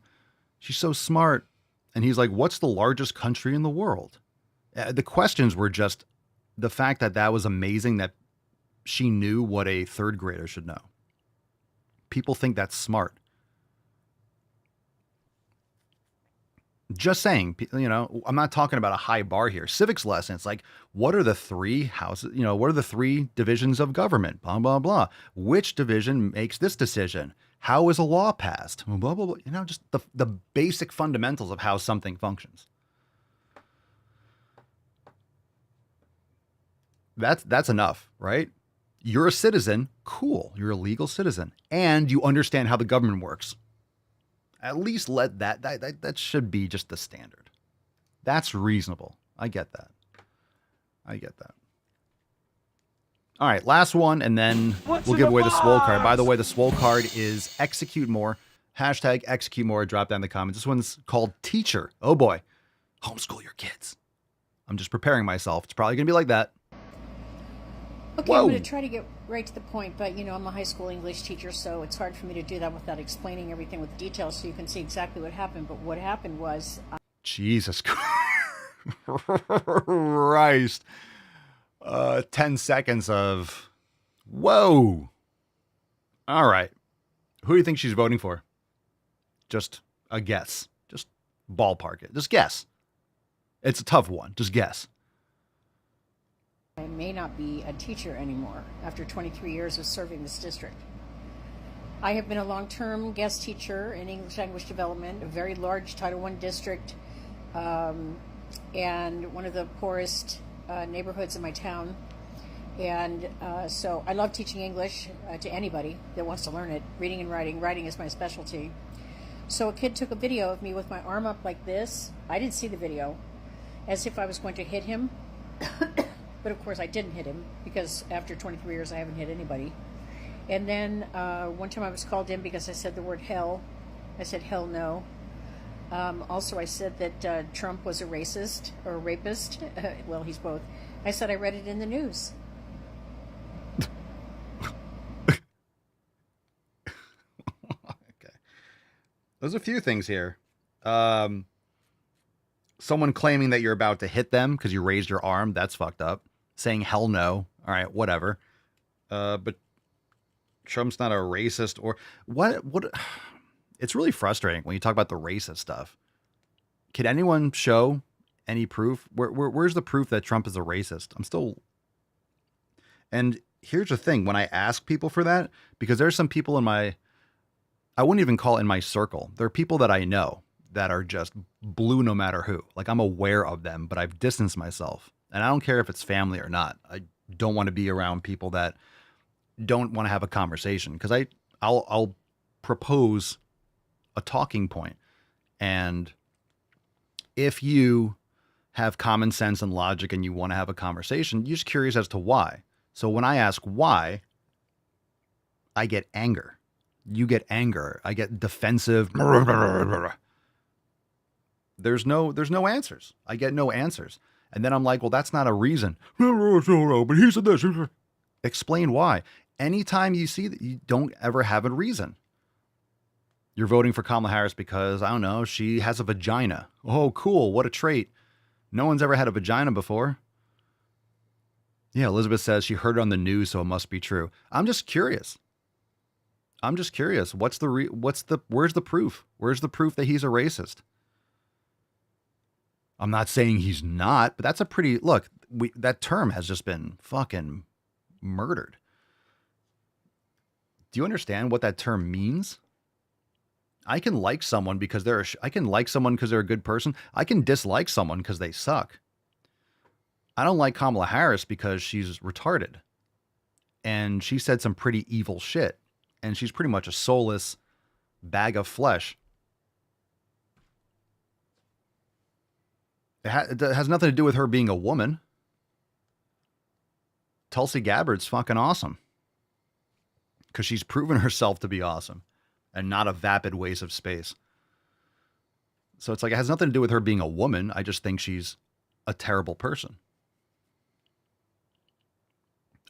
She's so smart. And he's like, what's the largest country in the world? The questions were just the fact that was amazing, that she knew what a third grader should know. People think that's smart. Just saying, I'm not talking about a high bar here. Civics lesson. It's like, what are the three houses? What are the three divisions of government? Blah, blah, blah. Which division makes this decision? How is a law passed? Blah, blah, blah. Just the basic fundamentals of how something functions. That's enough, right? You're a citizen. Cool. You're a legal citizen. And you understand how the government works. At least let that should be just the standard. That's reasonable. I get that. All right, last one, and then we'll give away the Swole card. By the way, the Swole card is execute more. Hashtag execute more. Drop down in the comments. This one's called Teacher. Oh boy. Homeschool your kids. I'm just preparing myself. It's probably going to be like that. Okay, I'm going to try to get right to the point, but I'm a high school English teacher, so it's hard for me to do that without explaining everything with details so you can see exactly what happened. But what happened was... Jesus Christ. 10 seconds of... Whoa. All right. Who do you think she's voting for? Just a guess. Just ballpark it. Just guess. It's a tough one. Just guess. I may not be a teacher anymore after 23 years of serving this district. I have been a long-term guest teacher in English language development, a very large Title I district, and one of the poorest neighborhoods in my town. And so I love teaching English to anybody that wants to learn it. Reading and writing. Writing is my specialty. So a kid took a video of me with my arm up like this. I didn't see the video, as if I was going to hit him. But of course I didn't hit him, because after 23 years I haven't hit anybody. And then one time I was called in because I said the word hell. I said hell no. Also I said that Trump was a racist or a rapist. Well, he's both. I said I read it in the news. Okay. There's a few things here. Someone claiming that you're about to hit them because you raised your arm. That's fucked up. Saying hell no. All right, whatever. But Trump's not a racist or what? It's really frustrating when you talk about the racist stuff. Can anyone show any proof? Where's the proof that Trump is a racist? I'm still. And here's the thing. When I ask people for that, because there's some people I wouldn't even call it in my circle. There are people that I know that are just blue no matter who. Like, I'm aware of them, but I've distanced myself. And I don't care if it's family or not. I don't want to be around people that don't want to have a conversation, because I'll propose a talking point. And if you have common sense and logic and you want to have a conversation, you're just curious as to why. So when I ask why, I get anger. You get anger. I get defensive. There's no answers. I get no answers. And then I'm like, well, that's not a reason. But he said this. Explain why. Anytime you see that, you don't ever have a reason. You're voting for Kamala Harris because, I don't know, she has a vagina. Oh, cool. What a trait. No one's ever had a vagina before. Yeah, Elizabeth says she heard it on the news, so it must be true. I'm just curious. Where's the proof? Where's the proof that he's a racist? I'm not saying he's not, but that's a pretty look. That term has just been fucking murdered. Do you understand what that term means? I can like someone because they're a good person. I can dislike someone because they suck. I don't like Kamala Harris because she's retarded. And she said some pretty evil shit. And she's pretty much a soulless bag of flesh. It has nothing to do with her being a woman. Tulsi Gabbard's fucking awesome. Because she's proven herself to be awesome. And not a vapid waste of space. So it's like, it has nothing to do with her being a woman. I just think she's a terrible person.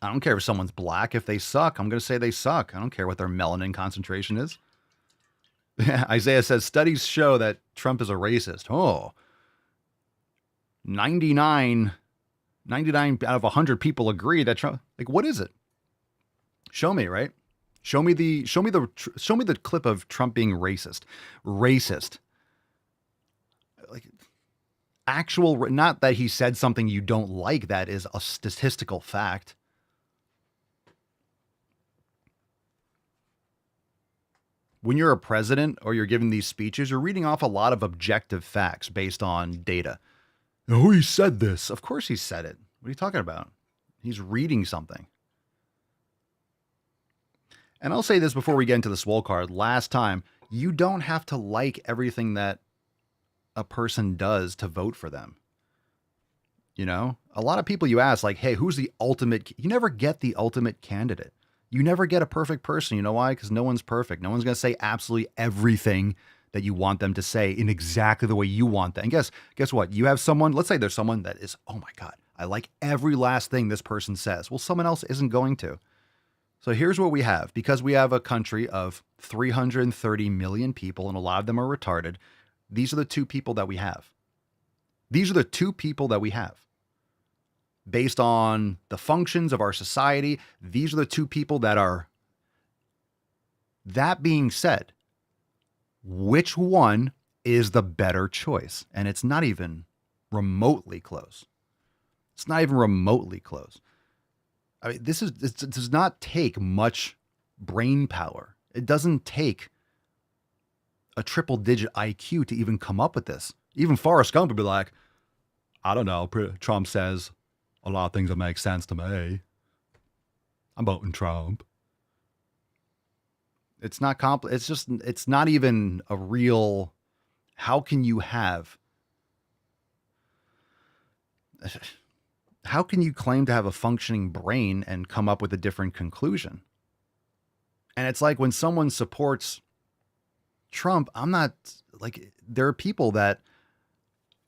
I don't care if someone's black. If they suck, I'm going to say they suck. I don't care what their melanin concentration is. Isaiah says, studies show that Trump is a racist. Oh, 99 out of 100 people agree that Trump, like, what is it? Show me, right? Show me the clip of Trump being racist. Racist. Like, actual, not that he said something you don't like. That is a statistical fact. When you're a president or you're giving these speeches, you're reading off a lot of objective facts based on data. Oh, he said this. Of course he said it. What are you talking about? He's reading something. And I'll say this before we get into the swole card. Last time, you don't have to like everything that a person does to vote for them. You know, a lot of people you ask, like, hey, who's the ultimate? You never get the ultimate candidate. You never get a perfect person. You know why? Because no one's perfect. No one's going to say absolutely everything that you want them to say in exactly the way you want that. And guess what? You have someone, let's say there's someone that is, oh my God, I like every last thing this person says. Well, someone else isn't going to. So here's what we have. Because we have a country of 330 million people and a lot of them are retarded. These are the two people that we have. These are the two people that we have. Based on the functions of our society, these are the two people that are. That being said, which one is the better choice? And it's not even remotely close. It's not even remotely close. I mean, it does not take much brain power. It doesn't take a triple-digit IQ to even come up with this. Even Forrest Gump would be like, I don't know, Trump says a lot of things that make sense to me. I'm voting Trump. It's not it's not even a real, how can you claim to have a functioning brain and come up with a different conclusion? And it's like when someone supports Trump, I'm not like, there are people that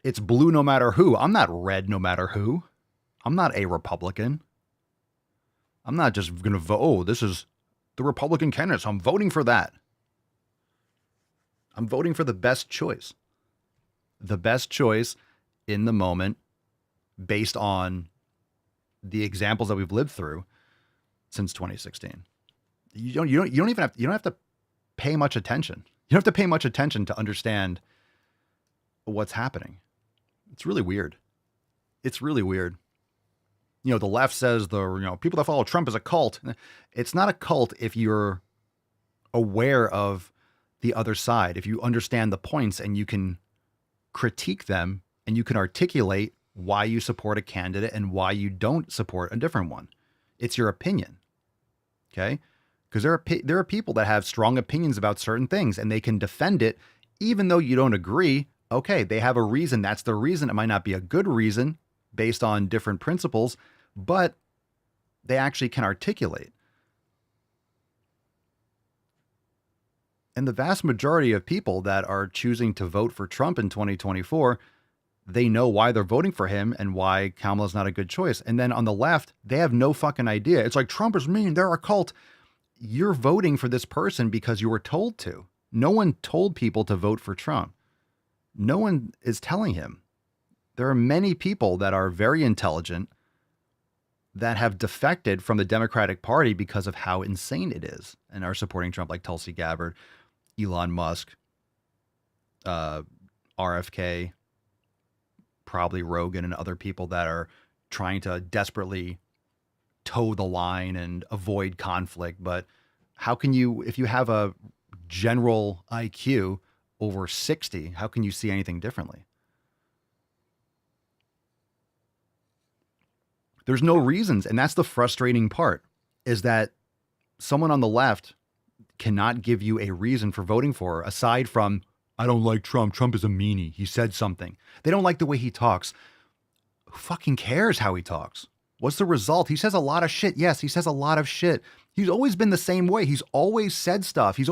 it's blue no matter who. I'm not red no matter who. I'm not a Republican. I'm not just going to vote, oh, this is the Republican candidate, so I'm voting for that. I'm voting for the best choice. The best choice in the moment based on the examples that we've lived through since 2016. You don't have to pay much attention. You don't have to pay much attention to understand what's happening. It's really weird. It's really weird. You know, the left says people that follow Trump is a cult. It's not a cult if you're aware of the other side, if you understand the points and you can critique them and you can articulate why you support a candidate and why you don't support a different one. It's your opinion. Okay? Because there are people that have strong opinions about certain things and they can defend it even though you don't agree. Okay, they have a reason. That's the reason. It might not be a good reason based on different principles, but they actually can articulate. And the vast majority of people that are choosing to vote for Trump in 2024, they know why they're voting for him and why Kamala's not a good choice. And then on the left, they have no fucking idea. It's like, Trump is mean, they're a cult. You're voting for this person because you were told to. No one told people to vote for Trump. No one is telling him. There are many people that are very intelligent that have defected from the Democratic Party because of how insane it is and are supporting Trump, like Tulsi Gabbard, Elon Musk, RFK, probably Rogan, and other people that are trying to desperately toe the line and avoid conflict. But how can you, if you have a general IQ over 60, how can you see anything differently? There's no reasons. And that's the frustrating part, is that someone on the left cannot give you a reason for voting for her, aside from, I don't like Trump. Trump is a meanie. He said something. They don't like the way he talks. Who fucking cares how he talks? What's the result? He says a lot of shit. Yes, he says a lot of shit. He's always been the same way. He's always said stuff. He's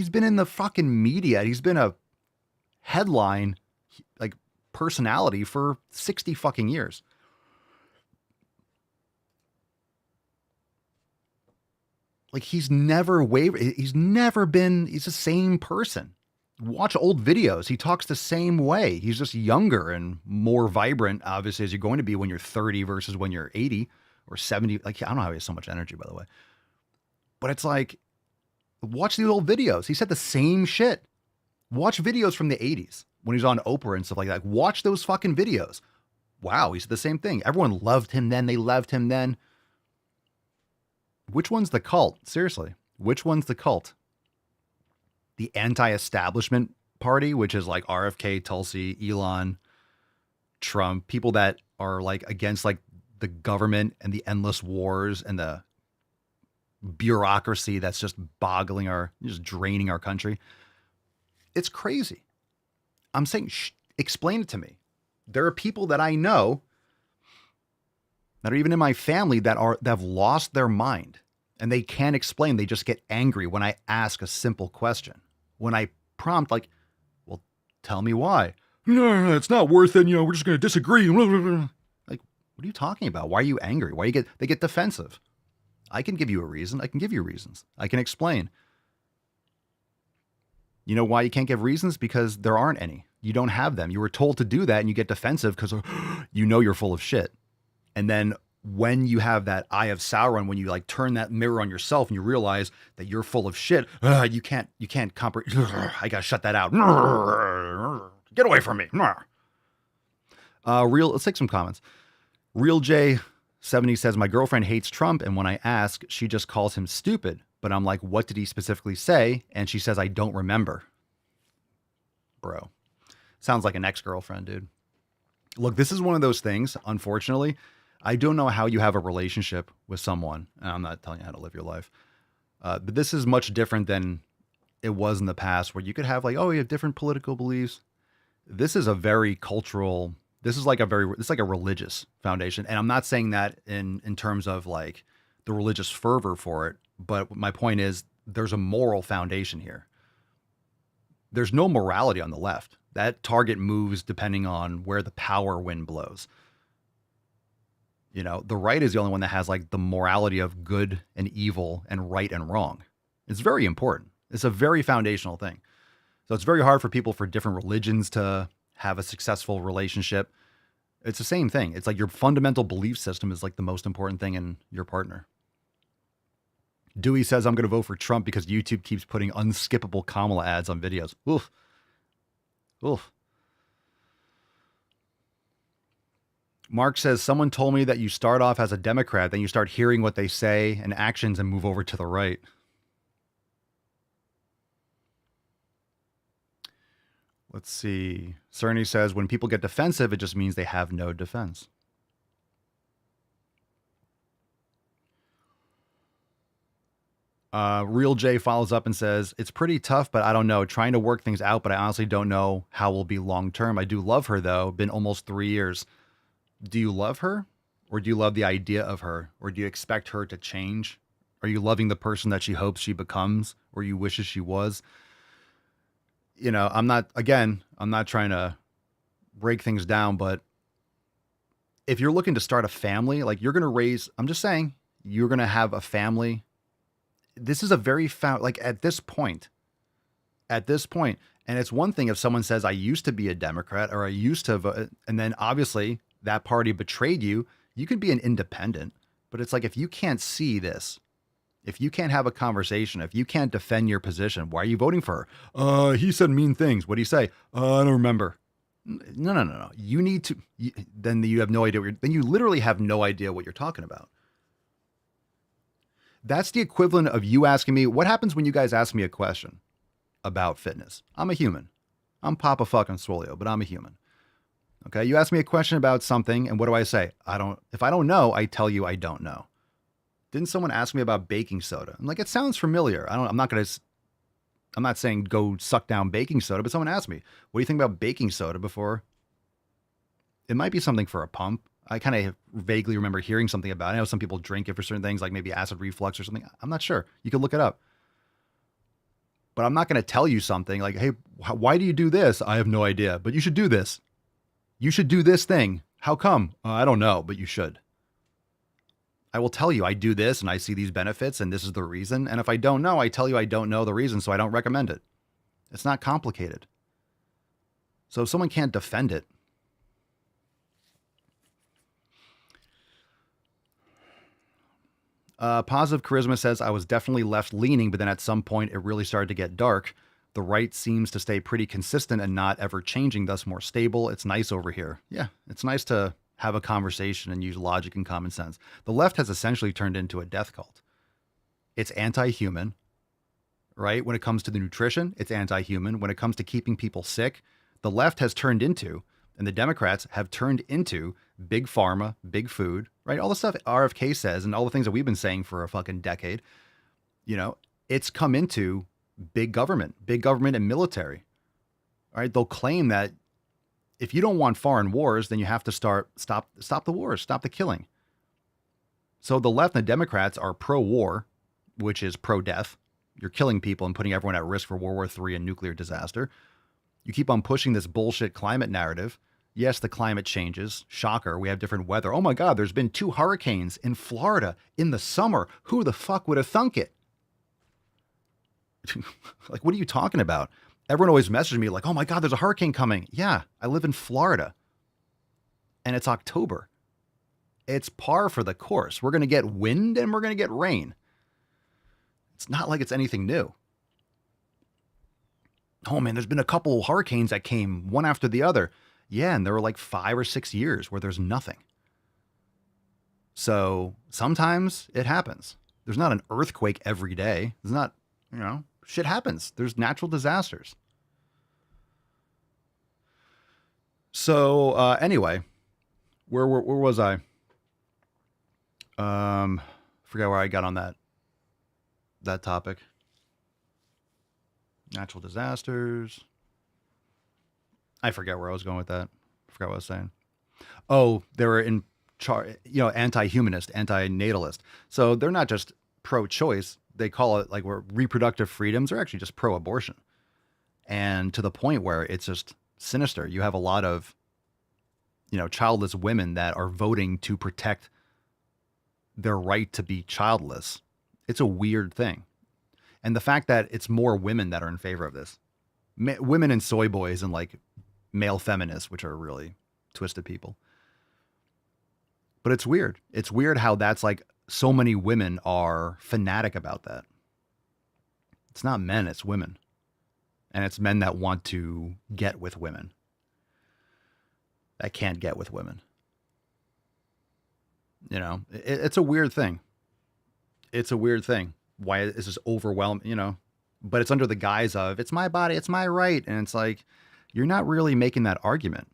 been in the fucking media. He's been a headline like personality for 60 fucking years. Like, he's never wavered. He's the same person. Watch old videos. He talks the same way. He's just younger and more vibrant, obviously, as you're going to be when you're 30 versus when you're 80 or 70. Like, I don't know how he has so much energy, by the way. But it's like, watch the old videos. He said the same shit. Watch videos from the 80s when he's on Oprah and stuff like that. Watch those fucking videos. Wow, he said the same thing. Everyone loved him then. They loved him then. Which one's the cult? Seriously, which one's the cult? The anti-establishment party, which is like RFK, Tulsi, Elon, Trump, people that are like against like the government and the endless wars and the bureaucracy that's just just draining our country. It's crazy. I'm saying, explain it to me. There are people that I know that are even in my family that have lost their mind, and they can't explain. They just get angry when I ask a simple question. When I prompt, like, well, tell me why. No, it's not worth it. We're just going to disagree. Like, what are you talking about? Why are you angry? They get defensive? I can give you a reason. I can give you reasons. I can explain. You know why you can't give reasons? Because there aren't any. You don't have them. You were told to do that, and you get defensive because you're full of shit. And then when you have that eye of Sauron, when you like turn that mirror on yourself and you realize that you're full of shit, you can't comprehend. I gotta shut that out. Get away from me. Let's take some comments. Real J 70 says, my girlfriend hates Trump, and when I ask, she just calls him stupid. But I'm like, what did he specifically say? And she says, I don't remember. Bro, sounds like an ex-girlfriend, dude. Look, this is one of those things, unfortunately. I don't know how you have a relationship with someone, and I'm not telling you how to live your life. But this is much different than it was in the past, where you could have like, oh, you have different political beliefs. This is a very cultural, it's like a religious foundation. And I'm not saying that in terms of like the religious fervor for it, but my point is there's a moral foundation here. There's no morality on the left. That target moves depending on where the power wind blows. The right is the only one that has like the morality of good and evil and right and wrong. It's very important. It's a very foundational thing. So it's very hard for people for different religions to have a successful relationship. It's the same thing. It's like your fundamental belief system is like the most important thing in your partner. Dewey says, I'm going to vote for Trump because YouTube keeps putting unskippable Kamala ads on videos. Oof. Oof. Mark says, someone told me that you start off as a Democrat, then you start hearing what they say and actions and move over to the right. Let's see. Cerny says, when people get defensive, it just means they have no defense. Real J follows up and says, it's pretty tough, but I don't know. Trying to work things out, but I honestly don't know how we'll be long term. I do love her, though. Been almost 3 years. Do you love her? Or do you love the idea of her? Or do you expect her to change? Are you loving the person that she hopes she becomes or you wishes she was? I'm not trying to break things down, but if you're looking to start a family, like you're going to have a family. This is a very at this point, and it's one thing if someone says, I used to be a Democrat or I used to vote, and then obviously that party betrayed you. You can be an independent, but it's like, if you can't see this, if you can't have a conversation, if you can't defend your position, why are you voting for her? He said mean things. What did he say? I don't remember. No. You need to, then you have no idea then you literally have no idea what you're talking about. That's the equivalent of you asking me, what happens when you guys ask me a question about fitness? I'm a human. I'm Papa fucking Swolio, but I'm a human. Okay. You ask me a question about something, and what do I say? If I don't know, I tell you I don't know. Didn't someone ask me about baking soda? I'm like, it sounds familiar. I'm not saying go suck down baking soda, but someone asked me, what do you think about baking soda before? It might be something for a pump. I kind of vaguely remember hearing something about it. I know some people drink it for certain things, like maybe acid reflux or something. I'm not sure. You could look it up. But I'm not going to tell you something like, hey, why do you do this? I have no idea, but you should do this. You should do this thing. How come? I don't know, but you should. I will tell you I do this and I see these benefits and this is the reason. And if I don't know, I tell you I don't know the reason, so I don't recommend it. It's not complicated. So if someone can't defend it, Positive Charisma says, I was definitely left leaning, but then at some point it really started to get dark. The right seems to stay pretty consistent and not ever changing, thus more stable. It's nice over here. Yeah, it's nice to have a conversation and use logic and common sense. The left has essentially turned into a death cult. It's anti-human, right? When it comes to the nutrition, it's anti-human. When it comes to keeping people sick, the left has turned into, and the Democrats have turned into, big pharma, big food, right? All the stuff RFK says and all the things that we've been saying for a fucking decade, it's come into big government and military, all right? They'll claim that if you don't want foreign wars, then you have to stop the wars, stop the killing. So the left and the Democrats are pro-war, which is pro-death. You're killing people and putting everyone at risk for World War III and nuclear disaster. You keep on pushing this bullshit climate narrative. Yes, the climate changes. Shocker, we have different weather. Oh my God, there's been 2 hurricanes in Florida in the summer. Who the fuck would have thunk it? Like, what are you talking about? Everyone always messages me like, oh my God, there's a hurricane coming. Yeah, I live in Florida. And it's October. It's par for the course. We're going to get wind and we're going to get rain. It's not like it's anything new. Oh man, there's been a couple of hurricanes that came one after the other. Yeah, and there were like 5 or 6 years where there's nothing. So sometimes it happens. There's not an earthquake every day. There's not, shit happens. There's natural disasters. So anyway, where was I? Forgot where I got on that topic. Natural disasters. I forget where I was going with that. I forgot what I was saying. Oh, they were anti-humanist, anti-natalist. So they're not just pro-choice. They call it like reproductive freedoms are actually just pro-abortion. And to the point where it's just sinister. You have a lot of, childless women that are voting to protect their right to be childless. It's a weird thing. And the fact that it's more women that are in favor of this, women and soy boys and like male feminists, which are really twisted people. But it's weird. It's weird how that's like so many women are fanatic about that. It's not men, it's women. And it's men that want to get with women that can't get with women. It's a weird thing. It's a weird thing. Why is this overwhelming, but it's under the guise of it's my body, it's my right. And it's like, you're not really making that argument.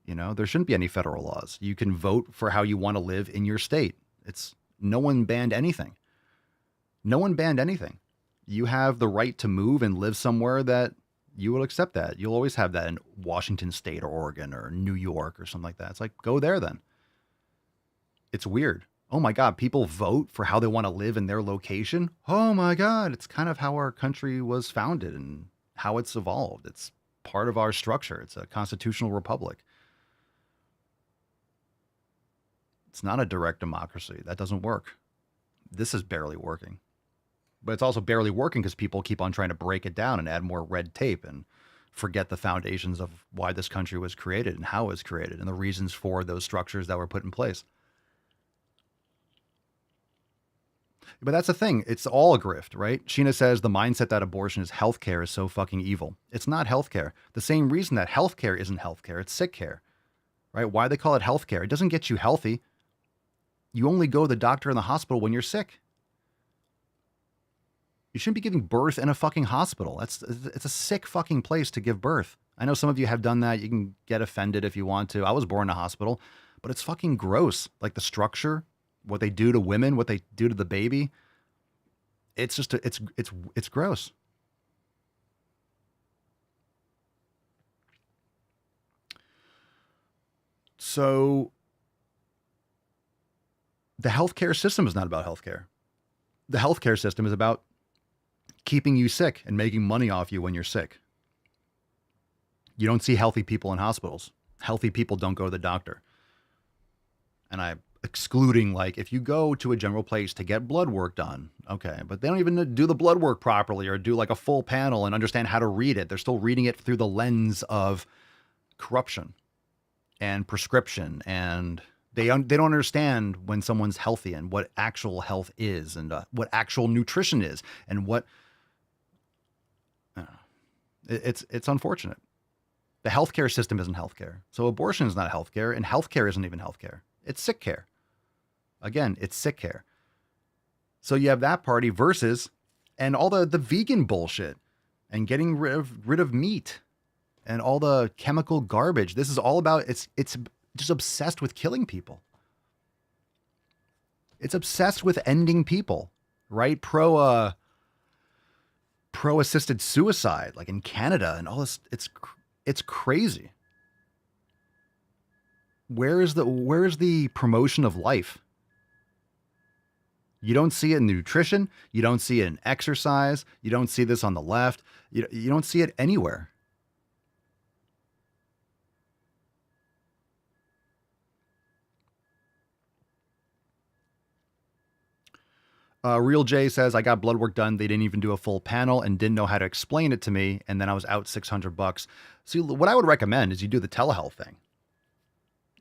There shouldn't be any federal laws. You can vote for how you want to live in your state. No one banned anything. No one banned anything. You have the right to move and live somewhere that you will accept that. You'll always have that in Washington State or Oregon or New York or something like that. It's like, go there then. It's weird. Oh my God, people vote for how they want to live in their location. Oh my God, it's kind of how our country was founded and how it's evolved. It's part of our structure. It's a constitutional republic. It's not a direct democracy. That doesn't work. This is barely working. But it's also barely working because people keep on trying to break it down and add more red tape and forget the foundations of why this country was created and how it was created and the reasons for those structures that were put in place. But that's the thing. It's all a grift, right? Sheena says the mindset that abortion is healthcare is so fucking evil. It's not healthcare. The same reason that healthcare isn't healthcare, it's sick care, right? Why they call it healthcare? It doesn't get you healthy. You only go to the doctor in the hospital when you're sick. You shouldn't be giving birth in a fucking hospital. It's a sick fucking place to give birth. I know some of you have done that. You can get offended if you want to. I was born in a hospital, but it's fucking gross. Like the structure, what they do to women, what they do to the baby. It's just, it's gross. So the healthcare system is not about healthcare. The healthcare system is about keeping you sick and making money off you when you're sick. You don't see healthy people in hospitals. Healthy people don't go to the doctor. And I'm excluding, like, if you go to a general place to get blood work done, okay, but they don't even do the blood work properly or do like a full panel and understand how to read it. They're still reading it through the lens of corruption and prescription, and they don't understand when someone's healthy and what actual health is, and what actual nutrition is, and what it's unfortunate. The healthcare system isn't healthcare. So abortion is not healthcare, and healthcare isn't even healthcare. It's sick care. Again, it's sick care. So you have that party versus, and all the vegan bullshit and getting rid of meat and all the chemical garbage. This is all about, it's just obsessed with killing people. It's obsessed with ending people, right? Pro-assisted suicide, like in Canada and all this. It's crazy. Where is the promotion of life? You don't see it in nutrition. You don't see it in exercise. You don't see this on the left. You don't see it anywhere. Real J says, I got blood work done. They didn't even do a full panel and didn't know how to explain it to me. And then I was out $600. See, what I would recommend is you do the telehealth thing.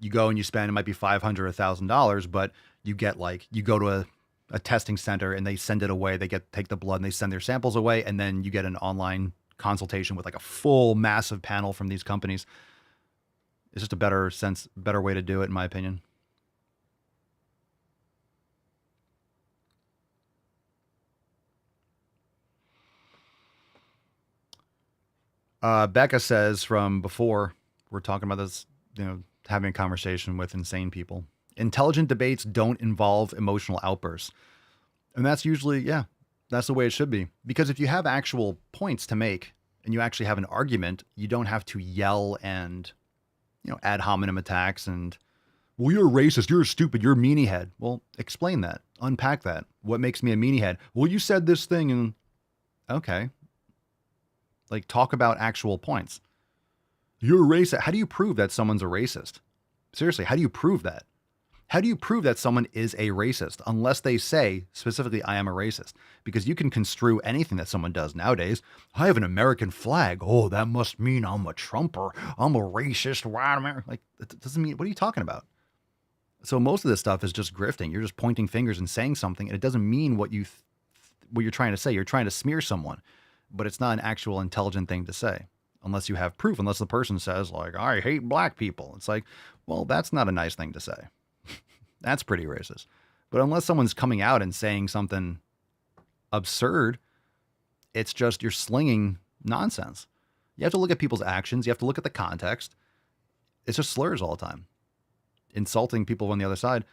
You go and you spend, it might be $500 or $1,000, but you get you go to a testing center and they send it away. They take the blood and they send their samples away. And then you get an online consultation with like a full massive panel from these companies. It's just a better way to do it, in my opinion. Becca says from before, we're talking about this, having a conversation with insane people. Intelligent debates don't involve emotional outbursts. And that's usually, that's the way it should be. Because if you have actual points to make and you actually have an argument, you don't have to yell and, ad hominem attacks and, well, you're a racist, you're stupid, you're a meanie head. Well, explain that. Unpack that. What makes me a meanie head? Well, you said this thing and, okay. Like, talk about actual points. You're a racist. How do you prove that someone's a racist? Seriously, how do you prove that? How do you prove that someone is a racist unless they say specifically, I am a racist? Because you can construe anything that someone does nowadays. I have an American flag. Oh, that must mean I'm a Trumper. I'm a racist white American. Like, that doesn't mean, what are you talking about? So most of this stuff is just grifting. You're just pointing fingers and saying something, and it doesn't mean what you're trying to say. You're trying to smear someone. But it's not an actual intelligent thing to say unless you have proof, unless the person says, like, I hate black people. It's like, well, that's not a nice thing to say. That's pretty racist. But unless someone's coming out and saying something absurd, it's just you're slinging nonsense. You have to look at people's actions. You have to look at the context. It's just slurs all the time, insulting people on the other side.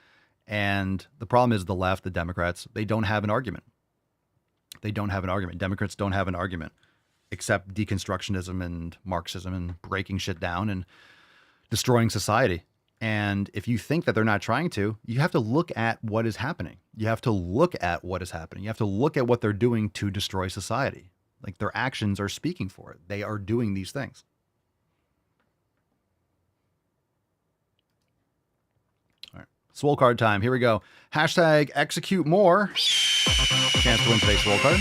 And the problem is the left, the Democrats, they don't have an argument. They don't have an argument. Democrats don't have an argument except deconstructionism and Marxism and breaking shit down and destroying society. And if you think that they're not trying to, you have to look at what is happening. You have to look at what is happening. You have to look at what they're doing to destroy society. Like, their actions are speaking for it. They are doing these things. All right. Swole card time. Here we go. Hashtag execute more. Chance to win today's Swole card.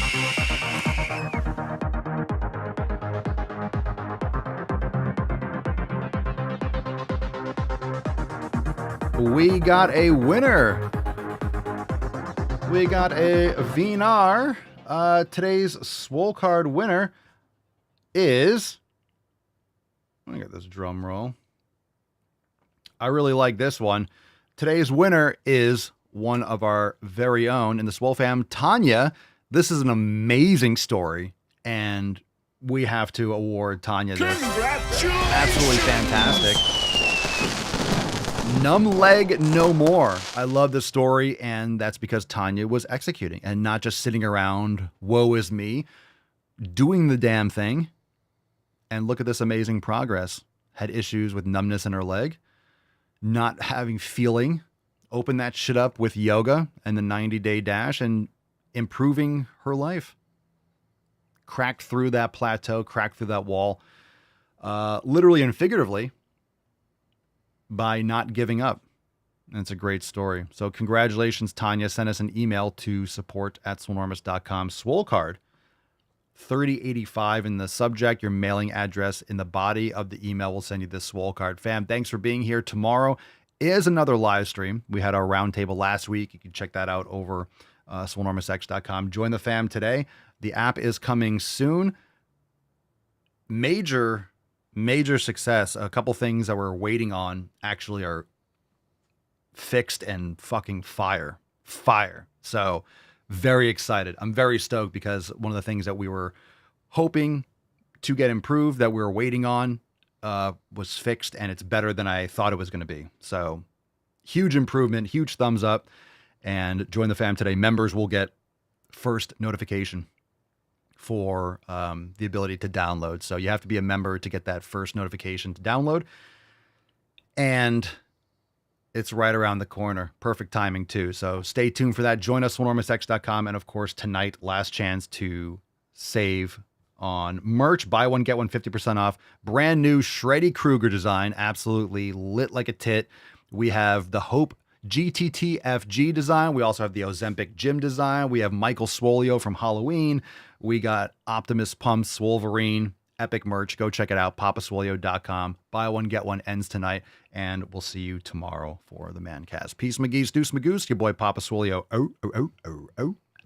We got a winner. We got a VNR. Today's Swole card winner is... Let me get this drum roll. I really like this one. Today's winner is one of our very own in the Swole fam, Tanya. This is an amazing story, and we have to award Tanya this. Absolutely fantastic. Numb leg no more. I love this story, and that's because Tanya was executing and not just sitting around, woe is me, doing the damn thing. And look at this amazing progress. Had issues with numbness in her leg, not having feeling. Open that shit up with yoga and the 90-day dash and improving her life. Cracked through that plateau, cracked through that wall, literally and figuratively, by not giving up. And it's a great story. So congratulations, Tanya. Send us an email to support@swolenormous.com. Swole card, 3085 in the subject. Your mailing address in the body of the email will send you this Swole card. Fam, thanks for being here. Tomorrow is another live stream. We had our roundtable last week. You can check that out over swolenormousx.com. Join the fam today. The app is coming soon. Major success. A couple things that we're waiting on actually are fixed and fucking fire. So very excited. I'm very stoked because one of the things that we were hoping to get improved, that we were waiting on, was fixed, and it's better than I thought it was going to be. So huge improvement, huge thumbs up, and join the fam today. Members will get first notification for the ability to download. So you have to be a member to get that first notification to download. And it's right around the corner. Perfect timing too. So stay tuned for that. Join us on swolenormousx.com. And of course, tonight, last chance to save on merch. Buy one, get one 50% off. Brand new Shreddy Krueger design. Absolutely lit like a tit. We have the Hope GTTFG design. We also have the Ozempic Gym design. We have Michael Swolio from Halloween. We got Optimus Pumps, Wolverine, epic merch. Go check it out. papaswolio.com. Buy one, get one ends tonight. And we'll see you tomorrow for the Mancast. Peace, McGee's, Deuce Magoose. Your boy Papa Swolio.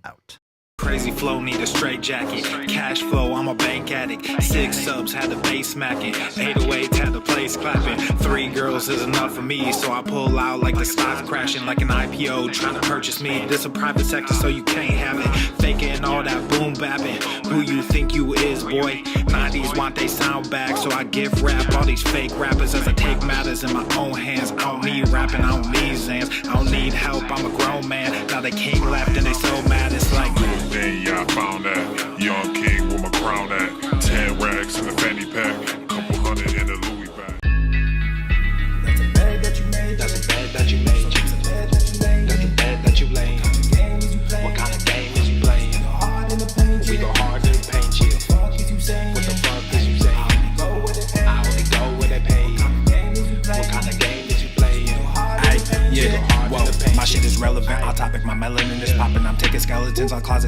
Out. Crazy flow, need a straight jacket. Cash flow, I'm a bank addict. 6 subs, had the bass smacking. 808s, had the place clapping. 3 girls is enough for me, so I pull out like the stock crashing. Like an IPO, trying to purchase me. This a private sector, so you can't have it. Faking all that boom bapping. Who you think you is, boy? 90s want they sound back, so I give rap all these fake rappers as I take matters in my own hands. I don't need rapping, I don't need Zans. I don't need help, I'm a grown man. Now they king left and they so mad, it's like... Yeah, I found that. Young king with my crown at. 10 racks in the fanny pack. Couple hundred in the Louis bag. That's a bed that you made. That's a bed that you made. That's a bed that you made. That's a bed that you laid. What kind of game is you playing? We go hard in the paint, chill. What the fuck is you saying? I only go where they pay. What kind of game is you playing? Hey, yeah, whoa. My shit is relevant. Off topic, my melanin is popping. I'm taking skeletons on closet.